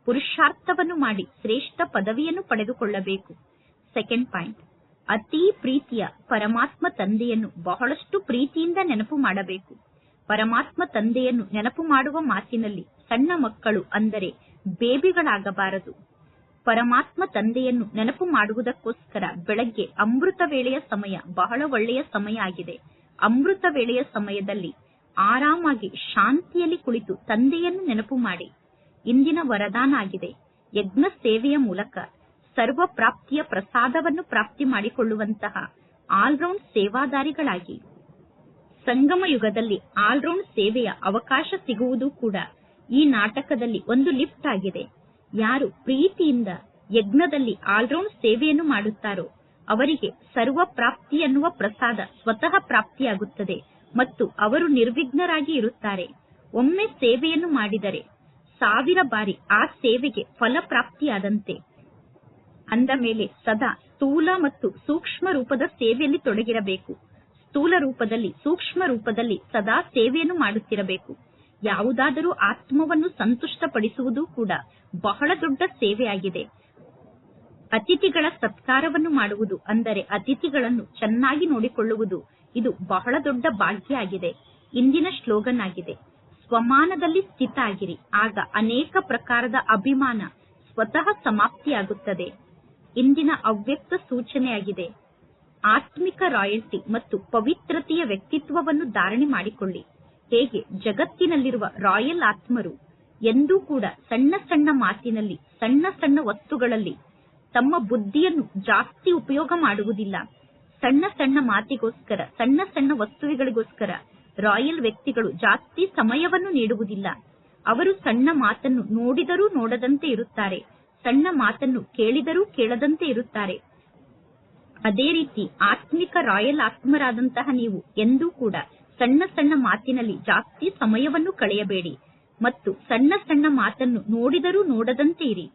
ಪುರುಷಾರ್ಥವನ್ನು ಮಾಡಿ ಶ್ರೇಷ್ಠ ಪದವಿಯನ್ನು ಪಡೆದುಕೊಳ್ಳಬೇಕು. ಸೆಕೆಂಡ್ ಪಾಯಿಂಟ್, ಅತೀ ಪ್ರೀತಿಯ ಪರಮಾತ್ಮ ತಂದೆಯನ್ನು ಬಹಳಷ್ಟು ಪ್ರೀತಿಯಿಂದ ನೆನಪು ಮಾಡಬೇಕು. ಪರಮಾತ್ಮ ತಂದೆಯನ್ನು ನೆನಪು ಮಾಡುವ ಮಾತಿನಲ್ಲಿ ಸಣ್ಣ ಮಕ್ಕಳು ಅಂದರೆ ಬೇಬಿಗಳಾಗಬಾರದು. ಪರಮಾತ್ಮ ತಂದೆಯನ್ನು ನೆನಪು ಮಾಡುವುದಕ್ಕೋಸ್ಕರ ಬೆಳಗ್ಗೆ ಅಮೃತ ವೇಳೆಯ ಸಮಯ ಬಹಳ ಒಳ್ಳೆಯ ಸಮಯ ಆಗಿದೆ. ಅಮೃತ ವೇಳೆಯ ಸಮಯದಲ್ಲಿ ಆರಾಮಾಗಿ ಶಾಂತಿಯಲ್ಲಿ ಕುಳಿತು ತಂದೆಯನ್ನು ನೆನಪು ಮಾಡಿ. ಇಂದಿನ ವರದಾನ ಆಗಿದೆ, ಯಜ್ಞ ಸೇವೆಯ ಮೂಲಕ ಸರ್ವ ಪ್ರಾಪ್ತಿಯ ಪ್ರಸಾದವನ್ನು ಪ್ರಾಪ್ತಿ ಮಾಡಿಕೊಳ್ಳುವಂತಹ ಆಲ್ರೌಂಡ್ ಸೇವಾದಾರಿಗಳಾಗಿ. ಸಂಗಮ ಯುಗದಲ್ಲಿ ಆಲ್ರೌಂಡ್ ಸೇವೆಯ ಅವಕಾಶ ಸಿಗುವುದು ಕೂಡ ಈ ನಾಟಕದಲ್ಲಿ ಒಂದು ಲಿಫ್ಟ್ ಆಗಿದೆ. ಯಾರು ಪ್ರೀತಿಯಿಂದ ಯಜ್ಞದಲ್ಲಿ ಆಲ್ರೌಂಡ್ ಸೇವೆಯನ್ನು ಮಾಡುತ್ತಾರೋ ಅವರಿಗೆ ಸರ್ವ ಪ್ರಾಪ್ತಿ ಎನ್ನುವ ಪ್ರಸಾದ ಸ್ವತಃ ಪ್ರಾಪ್ತಿಯಾಗುತ್ತದೆ ಮತ್ತು ಅವರು ನಿರ್ವಿಘ್ನರಾಗಿ ಇರುತ್ತಾರೆ. ಒಮ್ಮೆ ಸೇವೆಯನ್ನು ಮಾಡಿದರೆ 1000 ಬಾರಿ ಆ ಸೇವೆಗೆ ಫಲಪ್ರಾಪ್ತಿಯಾದಂತೆ. ಅಂದ ಮೇಲೆ ಸದಾ ಸ್ಥೂಲ ಮತ್ತು ಸೂಕ್ಷ್ಮ ರೂಪದ ಸೇವೆಯಲ್ಲಿ ತೊಡಗಿರಬೇಕು. ಸ್ಥೂಲ ರೂಪದಲ್ಲಿ, ಸೂಕ್ಷ್ಮ ರೂಪದಲ್ಲಿ ಸದಾ ಸೇವೆಯನ್ನು ಮಾಡುತ್ತಿರಬೇಕು. ಯಾವುದಾದರೂ ಆತ್ಮವನ್ನು ಸಂತುಷ್ಟಪಡಿಸುವುದು ಕೂಡ ಬಹಳ ದೊಡ್ಡ ಸೇವೆಯಾಗಿದೆ. ಅತಿಥಿಗಳ ಸತ್ಕಾರವನ್ನು ಮಾಡುವುದು ಅಂದರೆ ಅತಿಥಿಗಳನ್ನು ಚೆನ್ನಾಗಿ ನೋಡಿಕೊಳ್ಳುವುದು, ಇದು ಬಹಳ ದೊಡ್ಡ ಭಾಗ್ಯ ಆಗಿದೆ. ಇಂದಿನ ಸ್ಲೋಗನ್ ಆಗಿದೆ, ಸ್ವಮಾನದಲ್ಲಿ ಸ್ಥಿತ ಆಗಿರಿ, ಆಗ ಅನೇಕ ಪ್ರಕಾರದ ಅಭಿಮಾನ ಸ್ವತಃ ಸಮಾಪ್ತಿಯಾಗುತ್ತದೆ. ಇಂದಿನ ಅವ್ಯಕ್ತ ಸೂಚನೆಯಾಗಿದೆ, ಆತ್ಮಿಕ ರಾಯಲ್ಟಿ ಮತ್ತು ಪವಿತ್ರತೆಯ ವ್ಯಕ್ತಿತ್ವವನ್ನು ಧಾರಣೆ ಮಾಡಿಕೊಳ್ಳಿ. ಹೇಗೆ ಜಗತ್ತಿನಲ್ಲಿರುವ ರಾಯಲ್ ಆತ್ಮರು ಎಂದೂ ಕೂಡ ಸಣ್ಣ ಸಣ್ಣ ಮಾತಿನಲ್ಲಿ, ಸಣ್ಣ ಸಣ್ಣ ವಸ್ತುಗಳಲ್ಲಿ ತಮ್ಮ ಬುದ್ಧಿಯನ್ನು ಜಾಸ್ತಿ ಉಪಯೋಗ ಮಾಡುವುದಿಲ್ಲ. ಸಣ್ಣ ಸಣ್ಣ ಮಾತಿಗೋಸ್ಕರ, ಸಣ್ಣ ಸಣ್ಣ ವಸ್ತುಗಳಿಗೋಸ್ಕರ ರಾಯಲ್ ವ್ಯಕ್ತಿಗಳು ಜಾಸ್ತಿ ಸಮಯವನ್ನು ನೀಡುವುದಿಲ್ಲ. ಅವರು ಸಣ್ಣ ಮಾತನ್ನು ನೋಡಿದರೂ ನೋಡದಂತೆ ಇರುತ್ತಾರೆ, ಸಣ್ಣ ಮಾತನ್ನು ಕೇಳಿದರೂ ಕೇಳದಂತೆ ಇರುತ್ತಾರೆ. ಅದೇ ರೀತಿ ಆತ್ಮಿಕ ರಾಯಲ್ ಆತ್ಮರಾದಂತಹ ನೀವು ಎಂದೂ ಕೂಡ ಸಣ್ಣ ಸಣ್ಣ ಮಾತಿನಲ್ಲಿ ಜಾಸ್ತಿ ಸಮಯವನ್ನು ಕಳೆಯಬೇಡಿ ಮತ್ತು ಸಣ್ಣ ಸಣ್ಣ ಮಾತನ್ನು ನೋಡಿದರೂ ನೋಡದಂತೆ ಇರಿ.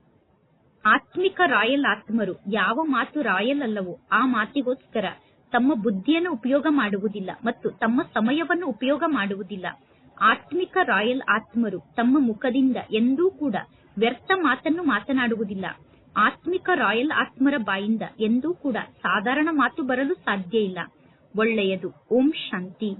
ಆತ್ಮಿಕ ರಾಯಲ್ ಆತ್ಮರು ಯಾವ ಮಾತು ರಾಯಲ್ ಅಲ್ಲವೋ ಆ ಮಾತಿಗೋಸ್ಕರ ತಮ್ಮ ಬುದ್ಧಿಯನ್ನು ಉಪಯೋಗ ಮಾಡುವುದಿಲ್ಲ ಮತ್ತು ತಮ್ಮ ಸಮಯವನ್ನು ಉಪಯೋಗ ಮಾಡುವುದಿಲ್ಲ. ಆತ್ಮಿಕ ರಾಯಲ್ ಆತ್ಮರು ತಮ್ಮ ಮುಖದಿಂದ ಎಂದೂ ಕೂಡ ವ್ಯರ್ಥ ಮಾತನ್ನು ಮಾತನಾಡುವುದಿಲ್ಲ. ಆತ್ಮಿಕ ರಾಯಲ್ ಆತ್ಮರ ಬಾಯಿಂದ ಎಂದೂ ಕೂಡ ಸಾಧಾರಣ ಮಾತು ಬರಲು ಸಾಧ್ಯ ಇಲ್ಲ. ಒಳ್ಳೆಯದು. ಓಂ ಶಾಂತಿ.